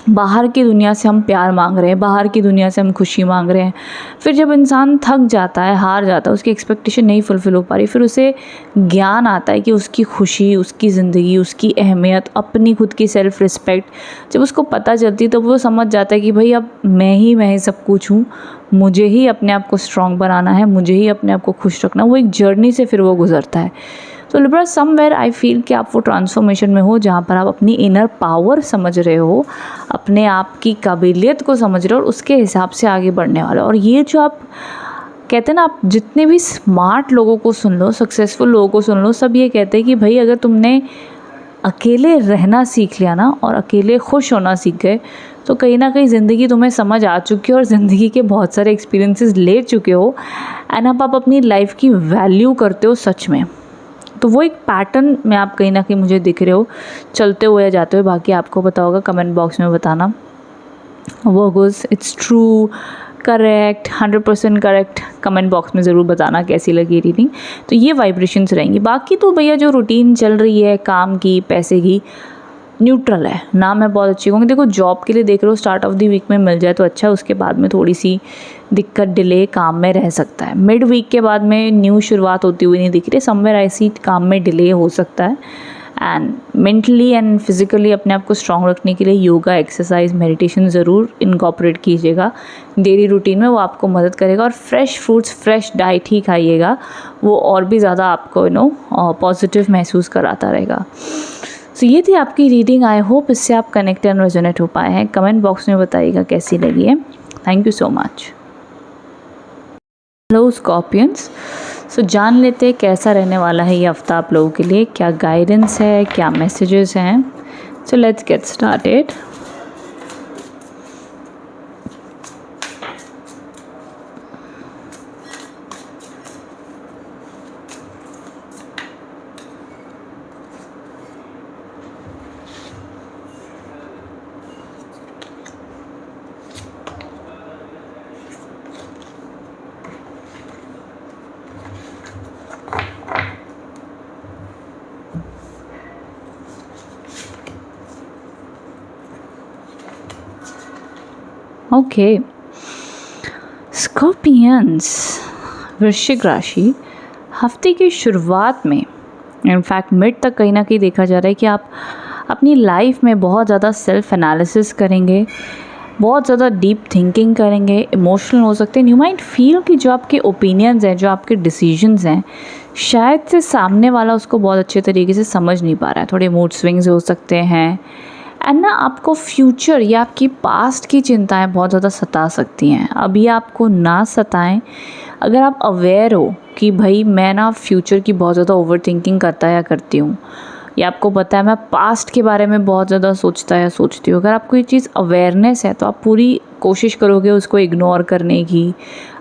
बाहर की दुनिया से हम प्यार मांग रहे हैं, बाहर की दुनिया से हम खुशी मांग रहे हैं। फिर जब इंसान थक जाता है, हार जाता है, उसकी एक्सपेक्टेशन नहीं फुलफ़िल हो पा रही, फिर उसे ज्ञान आता है कि उसकी खुशी, उसकी ज़िंदगी, उसकी अहमियत, अपनी खुद की सेल्फ़ रिस्पेक्ट जब उसको पता चलती है तो वो समझ जाता है कि भाई अब मैं ही सब कुछ हूँ, मुझे ही अपने आप को स्ट्रॉन्ग बनाना है, मुझे ही अपने आप को खुश रखना। वो एक जर्नी से फिर वो गुजरता है। तो लिब्रा, समवेयर आई फील कि आप वो ट्रांसफॉर्मेशन में हो जहाँ पर आप अपनी इनर पावर समझ रहे हो, अपने आप की काबिलियत को समझ रहे हो और उसके हिसाब से आगे बढ़ने वाले हो। और ये जो आप कहते हैं ना, आप जितने भी स्मार्ट लोगों को सुन लो, सक्सेसफुल लोगों को सुन लो, सब ये कहते हैं कि भाई अगर तुमने अकेले रहना सीख लिया ना और अकेले खुश होना सीख गए तो कहीं ना कहीं ज़िंदगी तुम्हें समझ आ चुकी है और ज़िंदगी के बहुत सारे एक्सपीरियंसेस ले चुके हो एंड अब आप अपनी लाइफ की वैल्यू करते हो सच में। तो वो एक पैटर्न में आप कहीं ना कहीं मुझे दिख रहे हो चलते हुए या जाते हुए। बाकी आपको पता होगा, कमेंट बॉक्स में बताना वो गुज it's true, correct, 100% correct. Comment box में ज़रूर बताना कैसी लगी रीडिंग। तो ये वाइब्रेशंस रहेंगी। बाकी तो भैया जो रूटीन चल रही है काम की, पैसे की, न्यूट्रल है ना। मैं बहुत अच्छी कहूँगी। देखो, जॉब के लिए देख रहे हो, स्टार्ट ऑफ द वीक में मिल जाए तो अच्छा है, उसके बाद में थोड़ी सी दिक्कत, डिले काम में रह सकता है। मिड वीक के बाद में न्यू शुरुआत होती हुई नहीं दिख रही, समवेयर ऐसी काम में डिले हो सकता है। एंड मेंटली एंड फिज़िकली अपने आप को स्ट्रॉन्ग रखने के लिए योगा, एक्सरसाइज, मेडिटेशन ज़रूर इनकॉर्पोरेट कीजिएगा डेली रूटीन में, वो आपको मदद करेगा। और फ्रेश फ्रूट्स, फ्रेश डाइट ही खाइएगा, वो और भी ज़्यादा आपको पॉजिटिव महसूस कराता रहेगा। सो ये थी आपकी रीडिंग। आई होप इससे आप कनेक्ट एंड रेजोनेट हो पाए हैं। कमेंट बॉक्स में बताइएगा कैसी लगी है। Thank you so much. Hello Scorpions, so जान लेते हैं कैसा रहने वाला है ये हफ्ता आप लोगों के लिए, क्या गाइडेंस है, क्या मैसेजेस हैं। So let's get started. Okay Scorpions, Vrishchik राशि, हफ्ते की शुरुआत में, इनफैक्ट मिड तक कहीं ना कहीं देखा जा रहा है कि आप अपनी लाइफ में बहुत ज़्यादा सेल्फ एनालिसिस करेंगे, बहुत ज़्यादा डीप थिंकिंग करेंगे, इमोशनल हो सकते हैं। यू माइट फील कि जो आपके ओपिनियंस हैं, जो आपके डिसीजंस हैं, शायद से सामने वाला उसको बहुत अच्छे तरीके से समझ नहीं पा रहा है। थोड़े मूड स्विंग्स हो सकते हैं एंड ना आपको फ्यूचर या आपकी पास्ट की चिंताएं बहुत ज़्यादा सता सकती हैं। अभी आपको ना सताएं अगर आप अवेयर हो कि भाई मैं ना फ्यूचर की बहुत ज़्यादा ओवर थिंकिंग करता या करती हूँ, या आपको पता है मैं पास्ट के बारे में बहुत ज़्यादा सोचता या सोचती हूँ। अगर आपको ये चीज़ अवेयरनेस है तो आप पूरी कोशिश करोगे उसको इग्नोर करने की,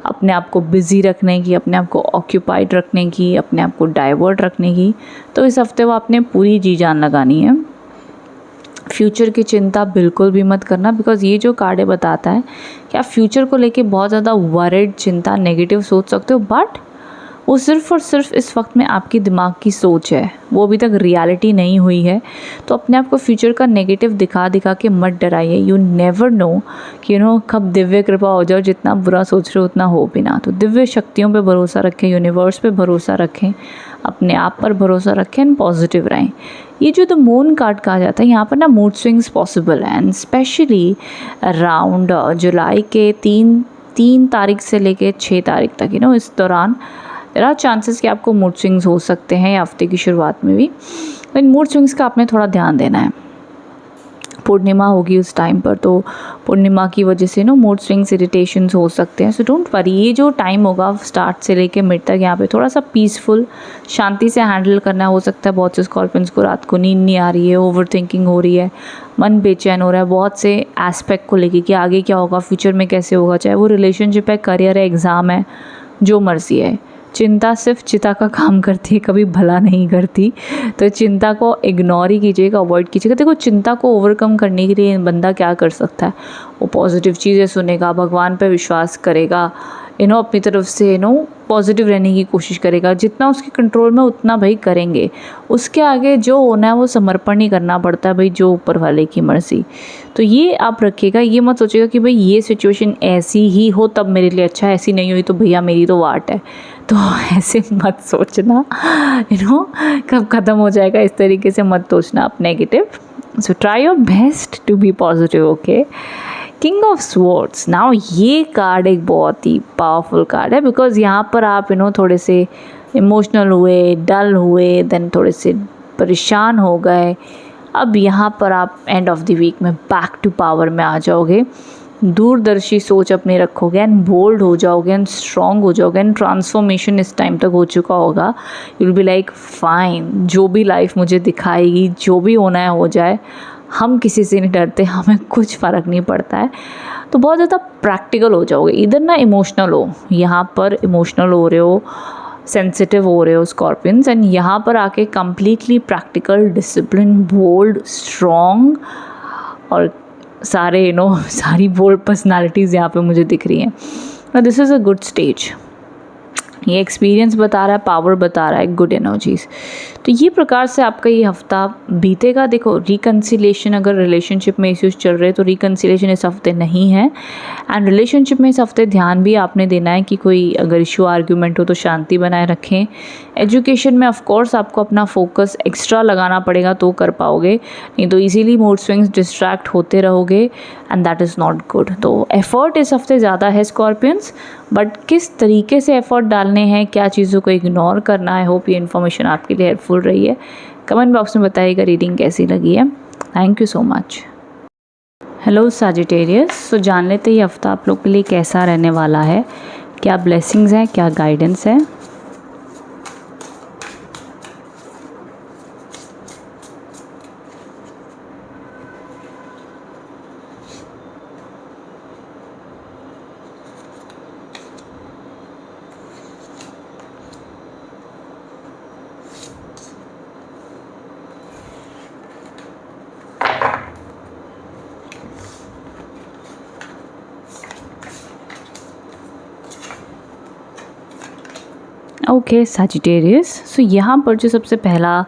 अपने आप को बिज़ी रखने की, अपने आप को ऑक्यूपाइड रखने की, अपने आप को डाइवर्ट रखने की। तो इस हफ्ते वो आपने पूरी जी जान लगानी है। फ्यूचर की चिंता बिल्कुल भी मत करना, बिकॉज़ ये जो कार्ड बताता है कि आप फ्यूचर को लेके बहुत ज़्यादा वरिड, चिंता, नेगेटिव सोच सकते हो, बट वो सिर्फ़ और सिर्फ इस वक्त में आपकी दिमाग की सोच है, वो अभी तक रियलिटी नहीं हुई है। तो अपने आप को फ्यूचर का नेगेटिव दिखा दिखा के मत डराइए। यू नेवर नो कि कब दिव्य कृपा हो जाओ, जितना बुरा सोच रहे हो उतना हो भी ना। तो दिव्य शक्तियों पे भरोसा रखें, यूनिवर्स पे भरोसा रखें, अपने आप पर भरोसा रखें एंड पॉजिटिव रहें। ये जो द मून कार्ड कहा जाता है, यहाँ पर ना मूड स्विंग्स पॉसिबल हैं एंड स्पेशली अराउंड जुलाई के 3 तारीख से लेके 6 तारीख तक इस दौरान देयर आर चांसेस कि आपको मूड स्विंग्स हो सकते हैं, या हफ्ते की शुरुआत में भी। तो इन मूड स्विंग्स का आपने थोड़ा ध्यान देना है। पूर्णिमा होगी उस टाइम पर, तो पूर्णिमा की वजह से मूड स्विंग्स, इरिटेशंस हो सकते हैं। सो डोंट वरी, ये जो टाइम होगा स्टार्ट से लेके मिड तक, यहाँ पे थोड़ा सा पीसफुल, शांति से हैंडल करना हो सकता है। बहुत से स्कॉर्पियंस को रात को नींद नहीं आ रही है, ओवर थिंकिंग हो रही है, मन बेचैन हो रहा है बहुत से एस्पेक्ट को लेके कि आगे क्या होगा, फ्यूचर में कैसे होगा, चाहे वो रिलेशनशिप है, करियर है, एग्ज़ाम है, जो मर्जी है। चिंता सिर्फ चिता का काम करती है, कभी भला नहीं करती। तो चिंता को इग्नोर ही कीजिएगा, अवॉइड कीजिएगा। देखो, चिंता को ओवरकम करने के लिए बंदा क्या कर सकता है, वो पॉजिटिव चीज़ें सुनेगा, भगवान पे विश्वास करेगा, अपनी तरफ से पॉजिटिव रहने की कोशिश करेगा, जितना उसके कंट्रोल में उतना भाई करेंगे। उसके आगे जो होना है वो समर्पण ही करना पड़ता है भाई, जो ऊपर वाले की मर्ज़ी। तो ये आप रखिएगा, ये मत सोचिएगा कि भाई ये सिचुएशन ऐसी ही हो तब मेरे लिए अच्छा है, ऐसी नहीं हुई तो भैया मेरी तो वाट है। तो ऐसे मत सोचना, कब ख़त्म हो जाएगा, इस तरीके से मत सोचना आप negative. So try your best to be positive, okay. King of swords, now ये कार्ड एक बहुत ही पावरफुल कार्ड है, बिकॉज यहाँ पर आप थोड़े से इमोशनल हुए, डल हुए, देन थोड़े से परेशान हो गए। अब यहाँ पर आप एंड ऑफ द वीक में बैक टू पावर में आ जाओगे, दूरदर्शी सोच अपनी रखोगे एंड बोल्ड हो जाओगे एंड स्ट्रॉन्ग हो जाओगे एंड ट्रांसफॉर्मेशन इस टाइम तक हो चुका होगा। You will be like fine, जो भी लाइफ मुझे दिखाएगी, जो भी होना है हो जाए, हम किसी से नहीं डरते, हमें कुछ फ़र्क नहीं पड़ता है। तो बहुत ज़्यादा प्रैक्टिकल हो जाओगे, इधर ना इमोशनल हो, यहाँ पर इमोशनल हो रहे हो, सेंसिटिव हो रहे हो स्कॉर्पियंस, एंड यहाँ पर आके completely practical, discipline, bold, strong और सारे सारी बोल्ड पर्सनालिटीज़ यहाँ पे मुझे दिख रही हैं। This is a good stage, ये एक्सपीरियंस बता रहा है, पावर बता रहा है, गुड एनर्जीज़। तो ये प्रकार से आपका ये हफ्ता बीतेगा। देखो, रिकन्सिलेशन, अगर रिलेशनशिप में इश्यूज चल रहे हैं तो रिकन्सिलेशन इस हफ्ते नहीं है। एंड रिलेशनशिप में इस हफ्ते ध्यान भी आपने देना है कि कोई अगर इशू, आर्ग्यूमेंट हो तो शांति बनाए रखें। एजुकेशन में ऑफ कोर्स आपको अपना फोकस एक्स्ट्रा लगाना पड़ेगा तो कर पाओगे, नहीं तो इजीली मूड स्विंग्स, डिस्ट्रैक्ट होते रहोगे and that is not good. तो एफर्ट इस हफ्ते ज़्यादा है स्कॉर्पियंस, बट किस तरीके से एफर्ट डालने हैं, क्या चीज़ों को इग्नोर करना है, होप ये इन्फॉर्मेशन आपके लिए हेल्पफुल रही है। कमेंट बॉक्स में बताइएगा रीडिंग कैसी लगी है। Thank you so much. Hello Sagittarius, so जान लेते ये हफ्ता आप लोग के लिए कैसा रहने वाला है, क्या ब्लेसिंग्स हैं, क्या गाइडेंस है। ओके सजिटेरियस, सो यहाँ पर जो सबसे पहला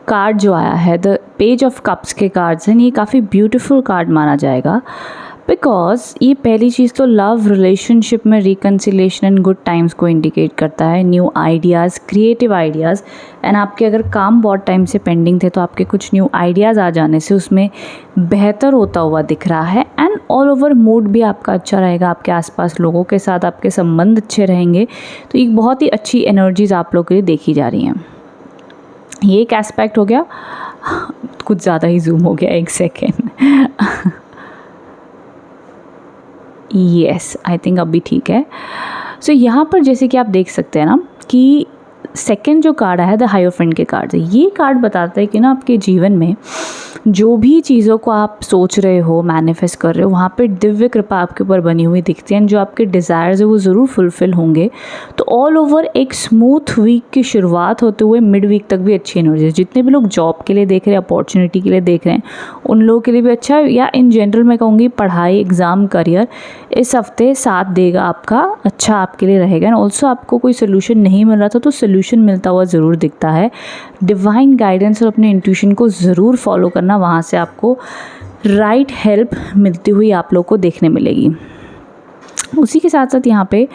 कार्ड जो आया है, द पेज ऑफ कप्स के कार्ड्स हैं, ये काफ़ी ब्यूटीफुल कार्ड माना जाएगा, बिकॉज ये पहली चीज़ तो लव रिलेशनशिप में रिकन्सिलेशन एंड गुड टाइम्स को इंडिकेट करता है, new ideas, creative ideas. And आपके अगर काम बहुत टाइम से पेंडिंग थे तो आपके कुछ न्यू आइडियाज़ आ जाने से उसमें बेहतर होता हुआ दिख रहा है। एंड ऑल ओवर मूड भी आपका अच्छा रहेगा, आपके आसपास लोगों के साथ आपके संबंध अच्छे रहेंगे। तो एक बहुत ही अच्छी एनर्जीज़ आप लोगों के लिए देखी जा रही हैं। ये एक एस्पेक्ट हो गया, कुछ ज़्यादा ही जूम हो गया, एक सेकेंड। येस, आई थिंक अभी ठीक है। सो यहाँ पर जैसे कि आप देख सकते हैं ना कि सेकंड जो कार्ड है द हाइरोफेंट के कार्ड है, ये कार्ड बताता है कि ना आपके जीवन में जो भी चीज़ों को आप सोच रहे हो, मैनिफेस्ट कर रहे हो, वहाँ पे दिव्य कृपा आपके ऊपर बनी हुई दिखती है। जो आपके डिज़ायर्स है वो ज़रूर फुलफ़िल होंगे। तो ऑल ओवर एक स्मूथ वीक की शुरुआत होते हुए मिड वीक तक भी अच्छी एनर्जी है। जितने भी लोग जॉब के लिए देख रहे हैं, अपॉर्चुनिटी के लिए देख रहे हैं, उन लोगों के लिए भी अच्छा है। या इन जनरल मैं कहूँगी पढ़ाई, एग्ज़ाम, करियर इस हफ्ते साथ देगा आपका, अच्छा आपके लिए रहेगा। एंड ऑल्सो आपको कोई सोल्यूशन नहीं मिल रहा था तो सोल्यूशन मिलता हुआ ज़रूर दिखता है। डिवाइन गाइडेंस और अपने इंट्यूशन को ज़रूर फॉलो करना, वहाँ से आपको राइट हेल्प मिलती हुई आप लोग को देखने मिलेगी। उसी के साथ साथ यहाँ पे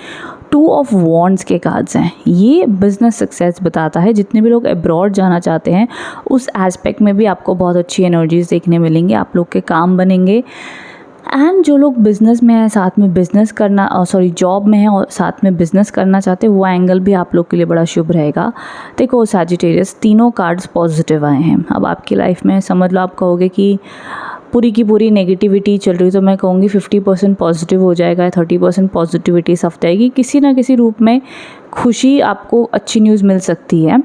2 ऑफ वॉन्ड्स के कार्ड्स हैं। ये बिज़नेस सक्सेस बताता है। जितने भी लोग अब्रॉड जाना चाहते हैं उस एस्पेक्ट में भी आपको बहुत अच्छी एनर्जीज देखने मिलेंगी, आप लोग के काम बनेंगे। एंड जो लोग बिज़नेस में हैं, साथ में बिज़नेस करना, जॉब में हैं और साथ में बिज़नेस करना चाहते हैं, वो एंगल भी आप लोग के लिए बड़ा शुभ रहेगा। देखो सजिटेरियस, तीनों कार्ड्स पॉजिटिव आए हैं। अब आपकी लाइफ में समझ लो, आप कहोगे कि पूरी की पूरी नेगेटिविटी चल रही, तो मैं कहूँगी 50% पॉजिटिव हो जाएगा, 30% पॉजिटिविटी इस हफ्ते आएगी। किसी ना किसी रूप में खुशी, आपको अच्छी न्यूज़ मिल सकती है।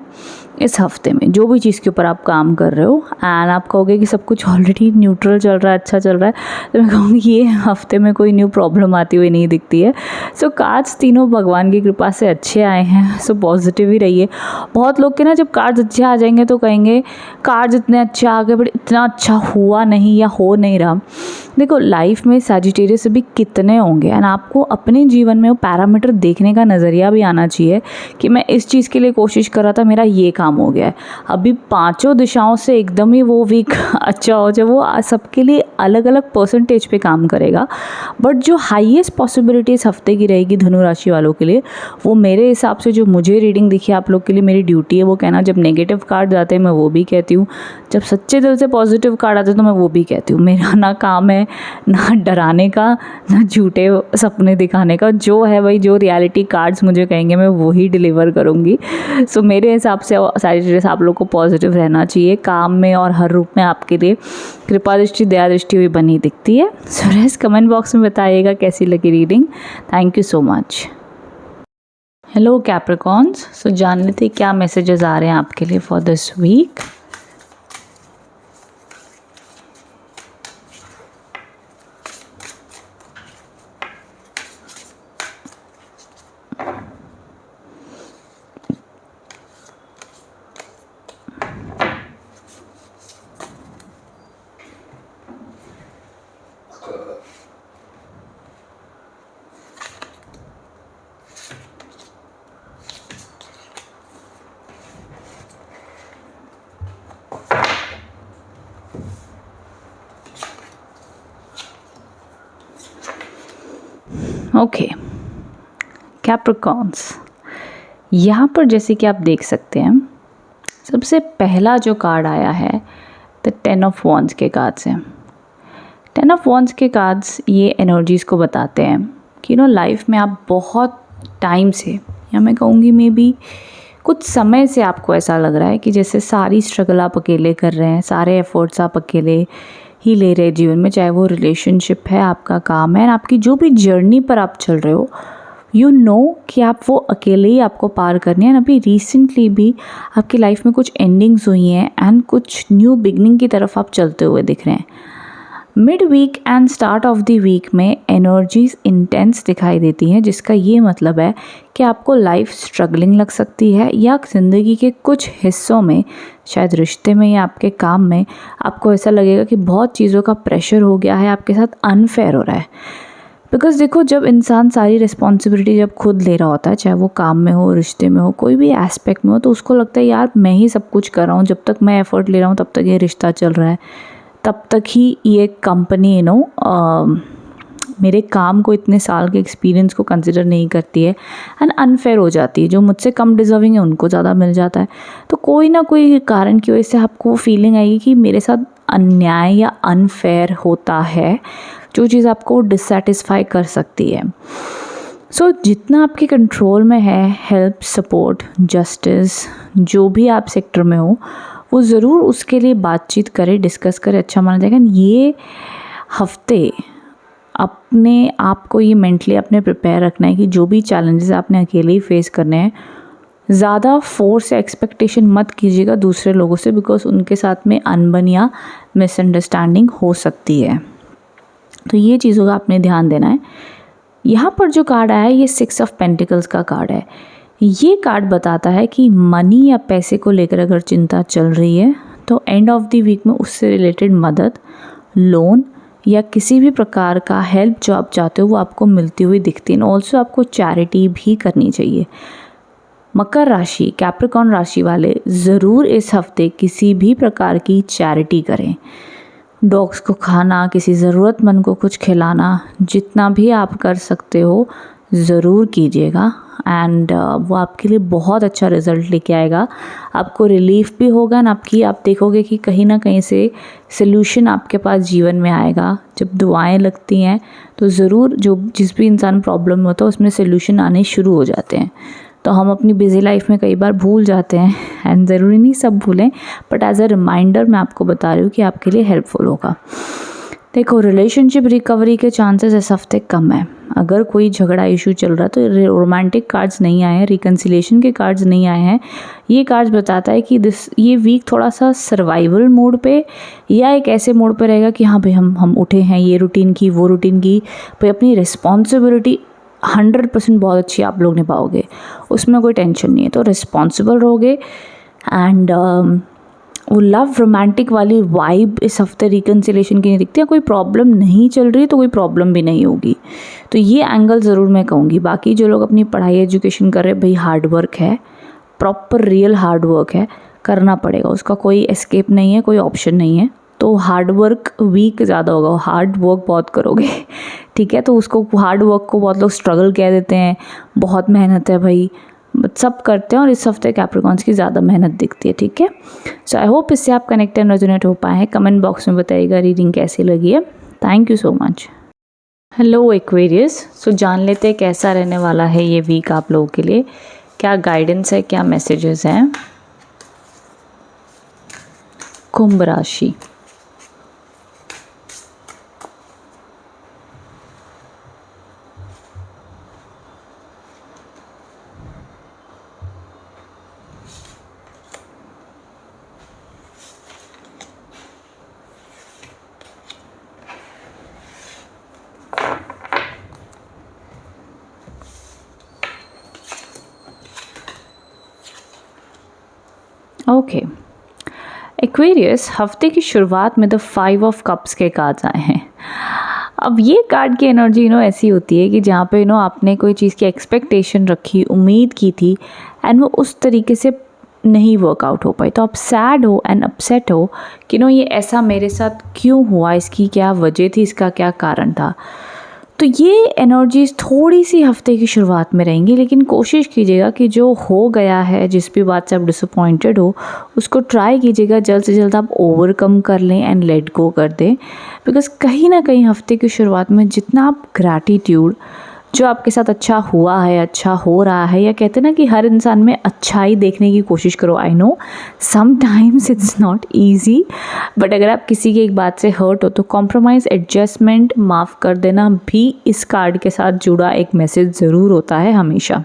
इस हफ्ते में जो भी चीज़ के ऊपर आप काम कर रहे हो एंड आप कहोगे कि सब कुछ ऑलरेडी न्यूट्रल चल रहा है, अच्छा चल रहा है, तो मैं कहूँगी ये हफ्ते में कोई न्यू प्रॉब्लम आती हुई नहीं दिखती है। सो कार्ड्स तीनों भगवान की कृपा से अच्छे आए हैं, सो पॉजिटिव ही रहिए। बहुत लोग के ना जब कार्ड्स अच्छे आ जाएंगे तो कहेंगे कार्ड्स इतने अच्छे आ गए बट इतना अच्छा हुआ नहीं या हो नहीं रहा। देखो लाइफ में सैजिटेरियस भी कितने होंगे एंड आपको अपने जीवन में वो पैरामीटर देखने का नज़रिया भी आना चाहिए कि मैं इस चीज़ के लिए कोशिश कर रहा था, मेरा ये काम हो गया है। अभी पांचों दिशाओं से एकदम ही वो वीक अच्छा हो जाए, वो सबके लिए अलग अलग परसेंटेज पे काम करेगा। बट जो हाईएस्ट पॉसिबिलिटी इस हफ्ते की रहेगी धनु राशि वालों के लिए, वो मेरे हिसाब से जो मुझे रीडिंग दिखी आप लोग के लिए मेरी ड्यूटी है वो कहना। जब नेगेटिव कार्ड आते हैं मैं वो भी कहती हूँ, जब सच्चे दिल से पॉजिटिव कार्ड आते हैं तो मैं वो भी कहती हूँ। मेरा ना काम है ना डराने का ना झूठे सपने दिखाने का, जो है भाई जो रियलिटी कार्ड्स मुझे कहेंगे मैं वही डिलीवर करूँगी। सो मेरे हिसाब से सारी चीज़ें आप लोग को पॉजिटिव रहना चाहिए काम में और हर रूप में आपके लिए कृपा दृष्टि दया दृष्टि भी बनी दिखती है। सो रेस कमेंट बॉक्स में बताइएगा कैसी लगी reading. Thank you so much. Hello Capricorns, so जान लेते क्या मैसेजेस आ रहे हैं आपके लिए for this week. Okay Capricorns, यहाँ पर जैसे कि आप देख सकते हैं सबसे पहला जो कार्ड आया है द 10 ऑफ वॉन्ड्स के कार्ड्स हैं। 10 ऑफ वॉन्ड्स के कार्ड्स ये एनर्जीज़ को बताते हैं कि लाइफ में आप बहुत टाइम से, या मैं कहूँगी मे बी कुछ समय से आपको ऐसा लग रहा है कि जैसे सारी स्ट्रगल आप अकेले कर रहे हैं, सारे एफर्ट्स आप अकेले ही ले रहे जीवन में, चाहे वो रिलेशनशिप है, आपका काम है, आपकी जो भी जर्नी पर आप चल रहे हो, यू नो कि आप वो अकेले ही आपको पार करनी है। अभी रिसेंटली भी आपकी लाइफ में कुछ एंडिंग्स हुई हैं एंड कुछ न्यू बिगनिंग की तरफ आप चलते हुए दिख रहे हैं। Mid week and start of the week में एनर्जीज इंटेंस दिखाई देती हैं, जिसका ये मतलब है कि आपको लाइफ स्ट्रगलिंग लग सकती है या ज़िंदगी के कुछ हिस्सों में, शायद रिश्ते में या आपके काम में, आपको ऐसा लगेगा कि बहुत चीज़ों का प्रेशर हो गया है, आपके साथ अनफेयर हो रहा है। बिकॉज देखो जब इंसान सारी रिस्पॉन्सिबिलिटी जब खुद ले रहा होता है, चाहे वो काम में हो, रिश्ते में हो, कोई भी एस्पेक्ट में हो, तो उसको लगता है यार मैं ही सब कुछ कर रहा हूँ, जब तक मैं एफर्ट ले रहा हूँ तब तक ये रिश्ता चल रहा है, तब तक ही ये कंपनी मेरे काम को, इतने साल के एक्सपीरियंस को कंसिडर नहीं करती है एंड अनफेयर हो जाती है। जो मुझसे कम डिज़र्विंग है उनको ज़्यादा मिल जाता है। तो कोई ना कोई कारण की वजह से आपको फीलिंग आएगी कि मेरे साथ अन्याय या अनफेयर होता है, जो चीज़ आपको डिससेटिस्फाई कर सकती है। सो जितना आपके कंट्रोल में है, हेल्प, सपोर्ट, जस्टिस, जो भी आप सेक्टर में हो, वो ज़रूर उसके लिए बातचीत करें, डिस्कस करें, अच्छा माना जाएगा। ये हफ्ते अपने आप को ये मेंटली अपने प्रिपेयर रखना है कि जो भी चैलेंजेस आपने अकेले ही फेस करने हैं, ज़्यादा फोर्स या एक्सपेक्टेशन मत कीजिएगा दूसरे लोगों से, बिकॉज उनके साथ में अनबन या मिसअंडरस्टैंडिंग हो सकती है। तो ये चीज़ों का आपने ध्यान देना है। यहाँ पर जो कार्ड आया है ये 6 ऑफ पेंटिकल्स का कार्ड है। ये कार्ड बताता है कि मनी या पैसे को लेकर अगर चिंता चल रही है तो एंड ऑफ द वीक में उससे रिलेटेड मदद, लोन या किसी भी प्रकार का हेल्प जो आप चाहते हो वो आपको मिलती हुई दिखती है। ऑल्सो आपको चैरिटी भी करनी चाहिए। मकर राशि, कैप्रिकॉर्न राशि वाले ज़रूर इस हफ्ते किसी भी प्रकार की चैरिटी करें। डॉग्स को खाना, किसी ज़रूरतमंद को कुछ खिलाना, जितना भी आप कर सकते हो ज़रूर कीजिएगा एंड वो आपके लिए बहुत अच्छा रिज़ल्ट लेके आएगा। आपको रिलीफ भी होगा ना आप देखोगे कि कहीं ना कहीं से सल्यूशन आपके पास जीवन में आएगा। जब दुआएं लगती हैं तो ज़रूर जिस भी इंसान प्रॉब्लम में होता है उसमें सल्यूशन आने शुरू हो जाते हैं। तो हम अपनी बिजी लाइफ में कई बार भूल जाते हैं एंड ज़रूरी नहीं सब भूलें, बट एज अ रिमाइंडर मैं आपको बता रही हूँ कि आपके लिए हेल्पफुल होगा। देखो रिलेशनशिप रिकवरी के चांसेस इस हफ्ते कम है। अगर कोई झगड़ा इशू चल रहा है तो रोमांटिक कार्ड्स नहीं आए हैं, रिकन्सिलेशन के कार्ड्स नहीं आए हैं। ये कार्ड्स बताता है कि ये वीक थोड़ा सा सर्वाइवल मोड पे या एक ऐसे मोड पे रहेगा कि हाँ भाई हम उठे हैं, ये रूटीन की वो रूटीन की, भाई अपनी रिस्पॉन्सिबिलिटी 100% बहुत अच्छी आप लोग निभाओगे, उसमें कोई टेंशन नहीं है। तो रिस्पॉन्सिबल रहोगे एंड वो लव रोमांटिक वाली वाइब इस हफ्ते रिकन्सिलेशन की नहीं दिखती है। कोई प्रॉब्लम नहीं चल रही तो कोई प्रॉब्लम भी नहीं होगी, तो ये एंगल ज़रूर मैं कहूँगी। बाकी जो लोग अपनी पढ़ाई एजुकेशन कर रहे हैं, भाई हार्ड वर्क है, प्रॉपर रियल हार्ड वर्क है, करना पड़ेगा, उसका कोई एस्केप नहीं है, कोई ऑप्शन नहीं है। तो हार्ड वर्क वीक ज़्यादा होगा, हार्ड वर्क बहुत करोगे ठीक है। तो उसको हार्ड वर्क को बहुत लोग स्ट्रगल कह देते हैं, बहुत मेहनत है भाई, सब करते हैं और इस हफ्ते कैप्रिकॉन्स की ज़्यादा मेहनत दिखती है, ठीक है। सो आई होप इससे आप कनेक्ट एंड रेजोनेट हो पाए हैं। कमेंट बॉक्स में बताइएगा रीडिंग कैसी लगी है। Thank you so much. Hello Aquarius, so जान लेते हैं कैसा रहने वाला है ये वीक आप लोगों के लिए, क्या गाइडेंस है, क्या मैसेजेस हैं। कुंभ राशि, ओके एक्वेरियस, हफ्ते की शुरुआत में द 5 ऑफ कप्स के कार्ड्स आए हैं। अब ये कार्ड की एनर्जी ऐसी होती है कि जहाँ पे आपने कोई चीज़ की एक्सपेक्टेशन रखी, उम्मीद की थी एंड वो उस तरीके से नहीं वर्कआउट हो पाई, तो आप सैड हो एंड अपसेट हो कि ये ऐसा मेरे साथ क्यों हुआ, इसकी क्या वजह थी, इसका क्या कारण था। तो ये एनर्जीज थोड़ी सी हफ्ते की शुरुआत में रहेंगी, लेकिन कोशिश कीजिएगा कि जो हो गया है, जिस भी बात से आप डिसअपॉइंटेड हो, उसको ट्राई कीजिएगा जल्द से जल्द आप ओवरकम कर लें एंड लेट गो कर दें। बिकॉज़ कहीं ना कहीं हफ्ते की शुरुआत में जितना आप ग्रैटिट्यूड, जो आपके साथ अच्छा हुआ है, अच्छा हो रहा है, या कहते हैं ना कि हर इंसान में अच्छाई देखने की कोशिश करो। I know sometimes it's not easy, but अगर आप किसी की एक बात से हर्ट हो तो कॉम्प्रोमाइज़, एडजस्टमेंट, माफ़ कर देना भी इस कार्ड के साथ जुड़ा एक मैसेज ज़रूर होता है हमेशा।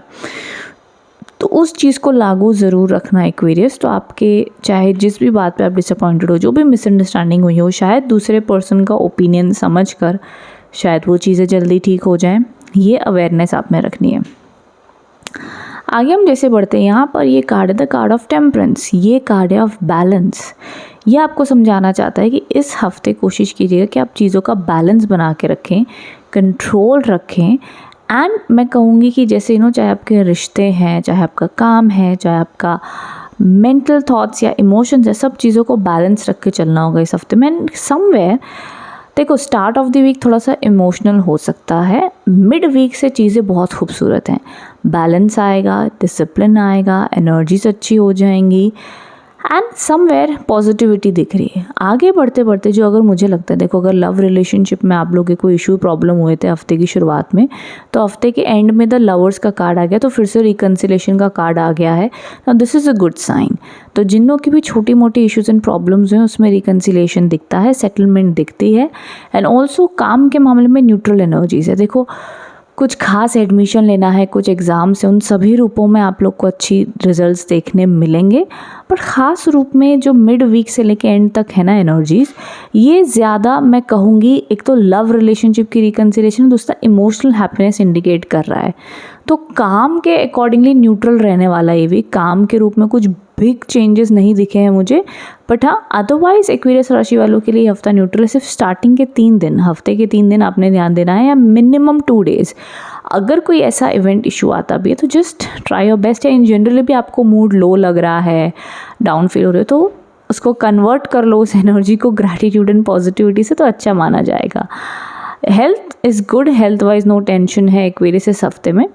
तो उस चीज़ को लागू ज़रूर रखना एक्वेरियस। तो आपके चाहे जिस भी बात पे आप डिसअपॉइंटेड हो, जो भी मिसअंडरस्टैंडिंग हुई हो, शायद दूसरे पर्सन का ओपिनियन समझ कर शायद वो चीज़ें जल्दी ठीक हो जाएं, ये अवेयरनेस आप में रखनी है। आगे हम जैसे बढ़ते हैं, यहाँ पर ये कार्ड है द कार्ड ऑफ टेम्परेंस, ये कार्ड है ऑफ बैलेंस। ये आपको समझाना चाहता है कि इस हफ्ते कोशिश कीजिएगा कि आप चीज़ों का बैलेंस बना के रखें, कंट्रोल रखें। एंड मैं कहूँगी कि जैसे चाहे आपके रिश्ते हैं, चाहे आपका काम है, चाहे आपका मेंटल थॉट्स या इमोशंस है, सब चीज़ों को बैलेंस रख के चलना होगा इस हफ्ते में। समवेयर देखो, स्टार्ट ऑफ द वीक थोड़ा सा इमोशनल हो सकता है, मिड वीक से चीज़ें बहुत खूबसूरत हैं, बैलेंस आएगा, डिसिप्लिन आएगा, एनर्जीज अच्छी हो जाएंगी एंड समवेयर पॉजिटिविटी दिख रही है। आगे बढ़ते बढ़ते जो अगर मुझे लगता है, देखो अगर लव रिलेशनशिप में आप लोग के कोई इशू प्रॉब्लम हुए थे हफ्ते की शुरुआत में, तो हफ्ते के एंड में द लवर्स का कार्ड आ गया, तो फिर से रिकन्सिलेशन का कार्ड आ गया है। Now this is a good sign. तो जिन लोग की भी छोटी मोटी इश्यूज एंड प्रॉब्लम्स हैं उसमें रिकन्सिलेशन दिखता है, सेटलमेंट दिखती है एंड ऑल्सो काम के मामले में न्यूट्रल एनर्जीज है। देखो कुछ खास एडमिशन लेना है, कुछ एग्ज़ाम्स हैं, उन सभी रूपों में आप लोग को अच्छी रिजल्ट्स देखने मिलेंगे। पर ख़ास रूप में जो मिड वीक से लेके एंड तक है ना एनर्जीज़, ये ज़्यादा मैं कहूँगी एक तो लव रिलेशनशिप की रिकन्सिलेशन, दूसरा इमोशनल हैप्पीनेस इंडिकेट कर रहा है। तो काम के अकॉर्डिंगली न्यूट्रल रहने वाला ये वीक, काम के रूप में कुछ बिग चेंजेस नहीं दिखे हैं मुझे, बट हाँ अदरवाइज एक्वेरियस राशि वालों के लिए हफ्ता न्यूट्रल है। सिर्फ स्टार्टिंग के 3 दिन, हफ्ते के 3 दिन आपने ध्यान देना है, या मिनिमम 2 डेज़। अगर कोई ऐसा इवेंट इशू आता भी है तो जस्ट ट्राई योर बेस्ट, या इन जनरली भी आपको मूड लो लग रहा है, डाउन फील हो रहे हो, तो उसको कन्वर्ट कर लो उस एनर्जी को ग्रैटिट्यूड एंड पॉजिटिविटी से, तो अच्छा माना जाएगा। Health is good, health wise no tension है एक्वेरियस इस हफ्ते में।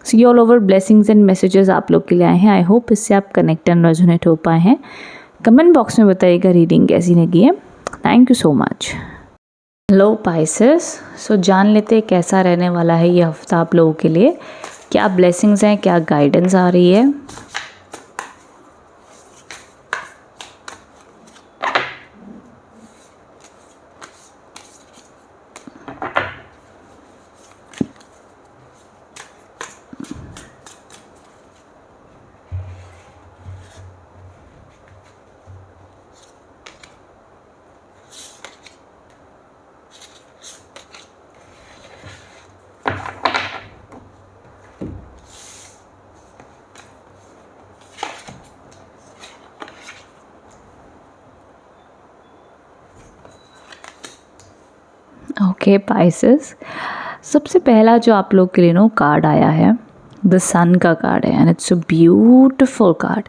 See all over blessings and messages आप लोग के लिए आए हैं। आई होप इससे आप कनेक्ट एंड रेजोनेट हो पाए हैं। कमेंट बॉक्स में बताइएगा रीडिंग कैसी लगी है। Thank you so much. Hello Pisces, so जान लेते हैं कैसा रहने वाला है ये हफ्ता आप लोगों के लिए, क्या ब्लेसिंग्स हैं, क्या गाइडेंस आ रही है। ओके पाइसेस, सबसे पहला जो आप लोग के लिए नो कार्ड आया है, द सन का कार्ड है and it's a beautiful card.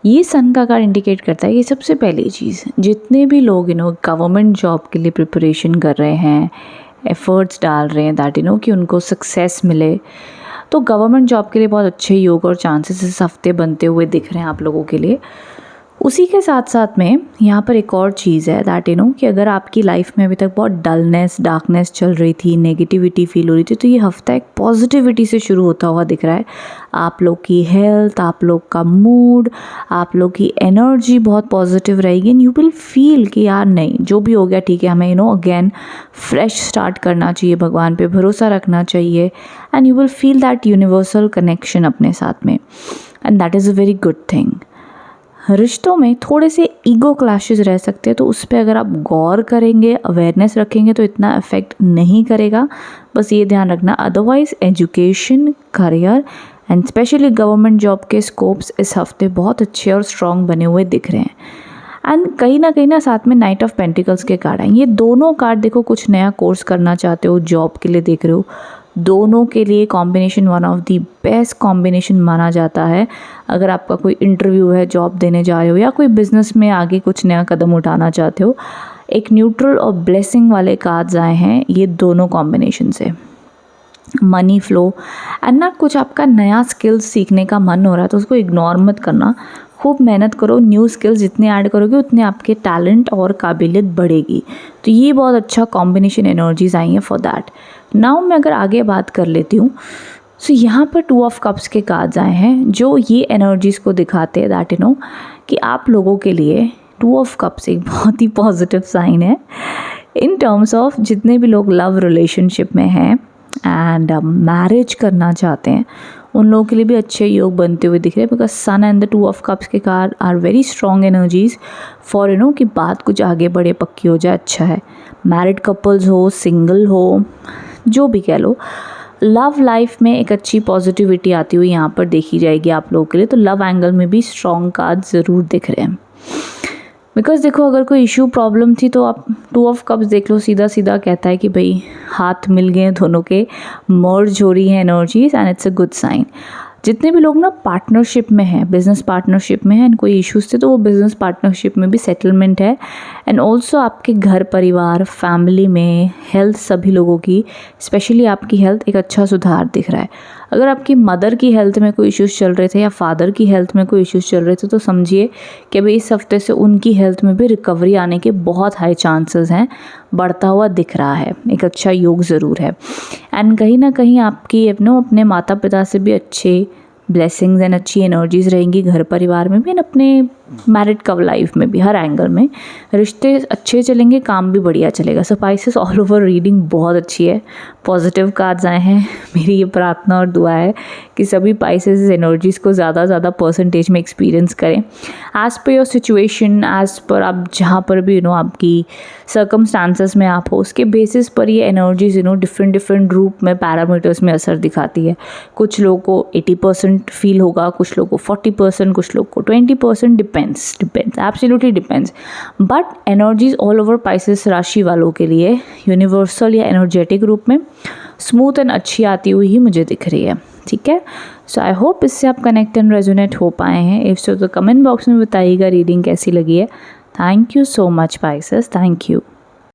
ये सन का कार्ड इंडिकेट करता है कि सबसे पहली चीज़, जितने भी लोग गवर्नमेंट जॉब के लिए प्रिपरेशन कर रहे हैं, एफर्ट्स डाल रहे हैं दैट कि उनको सक्सेस मिले, तो गवर्नमेंट जॉब के लिए बहुत अच्छे योग और चांसेस इस हफ्ते बनते हुए दिख रहे हैं आप लोगों के लिए। उसी के साथ साथ में यहाँ पर एक और चीज़ है दैट कि अगर आपकी लाइफ में अभी तक बहुत डलनेस, डार्कनेस चल रही थी, नेगेटिविटी फील हो रही थी, तो ये हफ्ता एक पॉजिटिविटी से शुरू होता हुआ दिख रहा है। आप लोग की हेल्थ, आप लोग का मूड, आप लोग की एनर्जी बहुत पॉजिटिव रहेगी एंड यू विल फील कि यार नहीं, जो भी हो गया ठीक है, हमें अगेन फ्रेश स्टार्ट करना चाहिए, भगवान पे भरोसा रखना चाहिए and you will feel that universal connection अपने साथ में and that is a very good thing. रिश्तों में थोड़े से ईगो क्लैशेस रह सकते हैं, तो उस पर अगर आप गौर करेंगे, अवेयरनेस रखेंगे तो इतना इफेक्ट नहीं करेगा, बस ये ध्यान रखना। Otherwise education, career and specially government job के स्कोप्स इस हफ्ते बहुत अच्छे और स्ट्रॉन्ग बने हुए दिख रहे हैं। एंड कहीं ना साथ में नाइट ऑफ पेंटिकल्स के कार्ड आए। ये दोनों कार्ड देखो, कुछ नया कोर्स करना चाहते हो, जॉब के लिए देख रहे हो, दोनों के लिए combination one of the best combination माना जाता है। अगर आपका कोई इंटरव्यू है, जॉब देने जा रहे हो या कोई बिजनेस में आगे कुछ नया कदम उठाना चाहते हो, एक न्यूट्रल और ब्लेसिंग वाले कार्ड्स आए हैं ये दोनों कॉम्बिनेशन से। मनी फ्लो एंड ना कुछ आपका नया स्किल्स सीखने का मन हो रहा है तो उसको इग्नोर मत करना, खूब मेहनत करो। न्यू स्किल्स जितने ऐड करोगे उतने आपके टैलेंट और काबिलियत बढ़ेगी। तो ये बहुत अच्छा कॉम्बिनेशन एनर्जीज आई हैं फॉर दैट। नाउ मैं अगर आगे बात कर लेती हूँ, सो यहाँ पर 2 ऑफ कप्स के कार्ड्स आए हैं जो ये एनर्जीज़ को दिखाते हैं दैट कि आप लोगों के लिए 2 ऑफ कप्स एक बहुत ही पॉजिटिव साइन है इन टर्म्स ऑफ जितने भी लोग लव रिलेशनशिप में हैं एंड मैरिज करना चाहते हैं, उन लोगों के लिए भी अच्छे योग बनते हुए दिख रहे हैं। Because sun and the 2 of cups के card are very strong energies for कि बात कुछ आगे बढ़े, पक्की हो जाए, अच्छा है। मैरिड कपल्स हो, सिंगल हो, जो भी कह लो, लव लाइफ में एक अच्छी पॉजिटिविटी आती हुई यहाँ पर देखी जाएगी आप लोगों के लिए। तो लव एंगल में भी स्ट्रॉन्ग कार्ड ज़रूर दिख रहे हैं। बिकॉज देखो, अगर कोई इशू प्रॉब्लम थी तो आप 2 ऑफ कप्स देख लो, सीधा सीधा कहता है कि भाई हाथ मिल गए, दोनों के मर्ज हो रही है energies and it's a good sign. जितने भी लोग ना पार्टनरशिप में हैं, बिजनेस पार्टनरशिप में हैं एंड कोई इश्यूज थे तो वो बिजनेस पार्टनरशिप में भी सेटलमेंट है। एंड ऑल्सो आपके घर परिवार, फैमिली में हेल्थ, सभी लोगों की, स्पेशली आपकी हेल्थ, एक अच्छा सुधार दिख रहा है। अगर आपकी मदर की हेल्थ में कोई इश्यूज चल रहे थे या फादर की हेल्थ में कोई इश्यूज चल रहे थे तो समझिए कि अभी इस हफ्ते से उनकी हेल्थ में भी रिकवरी आने के बहुत हाई चांसेस हैं, बढ़ता हुआ दिख रहा है, एक अच्छा योग ज़रूर है। एंड कहीं ना कहीं आपकी अपने माता पिता से भी अच्छे ब्लेसिंग्स एंड अच्छी एनर्जीज रहेंगी, घर परिवार में भी एंड अपने मैरिड कब लाइफ में भी, हर एंगल में रिश्ते अच्छे चलेंगे, काम भी बढ़िया चलेगा। सो पाइसेस ऑल ओवर रीडिंग बहुत अच्छी है, पॉजिटिव कार्ड्स आए हैं। मेरी ये प्रार्थना और दुआ है कि सभी पाइसेस इस एनर्जीज़ को ज़्यादा परसेंटेज में एक्सपीरियंस करें as per your situation, as per आप जहाँ पर भी आपकी सर्कमस्टांसेस में आप हो, उसके बेसिस पर ये एनर्जीज डिफरेंट रूप में, पैरामीटर्स में असर दिखाती है। कुछ लोगों को 80% फील होगा, कुछ लोगों को 40%, कुछ लोगों को 20%, depends, absolutely depends. But energies all over Pisces राशि वालों के लिए यूनिवर्सल या एनर्जेटिक रूप में स्मूथ एंड अच्छी आती हुई ही मुझे दिख रही है। ठीक है, सो आई होप इससे आप कनेक्ट एंड रेजोनेट हो पाए हैं। इफ सो तो कमेंट बॉक्स में बताइएगा रीडिंग कैसी लगी है। Thank you so much Pisces, thank you.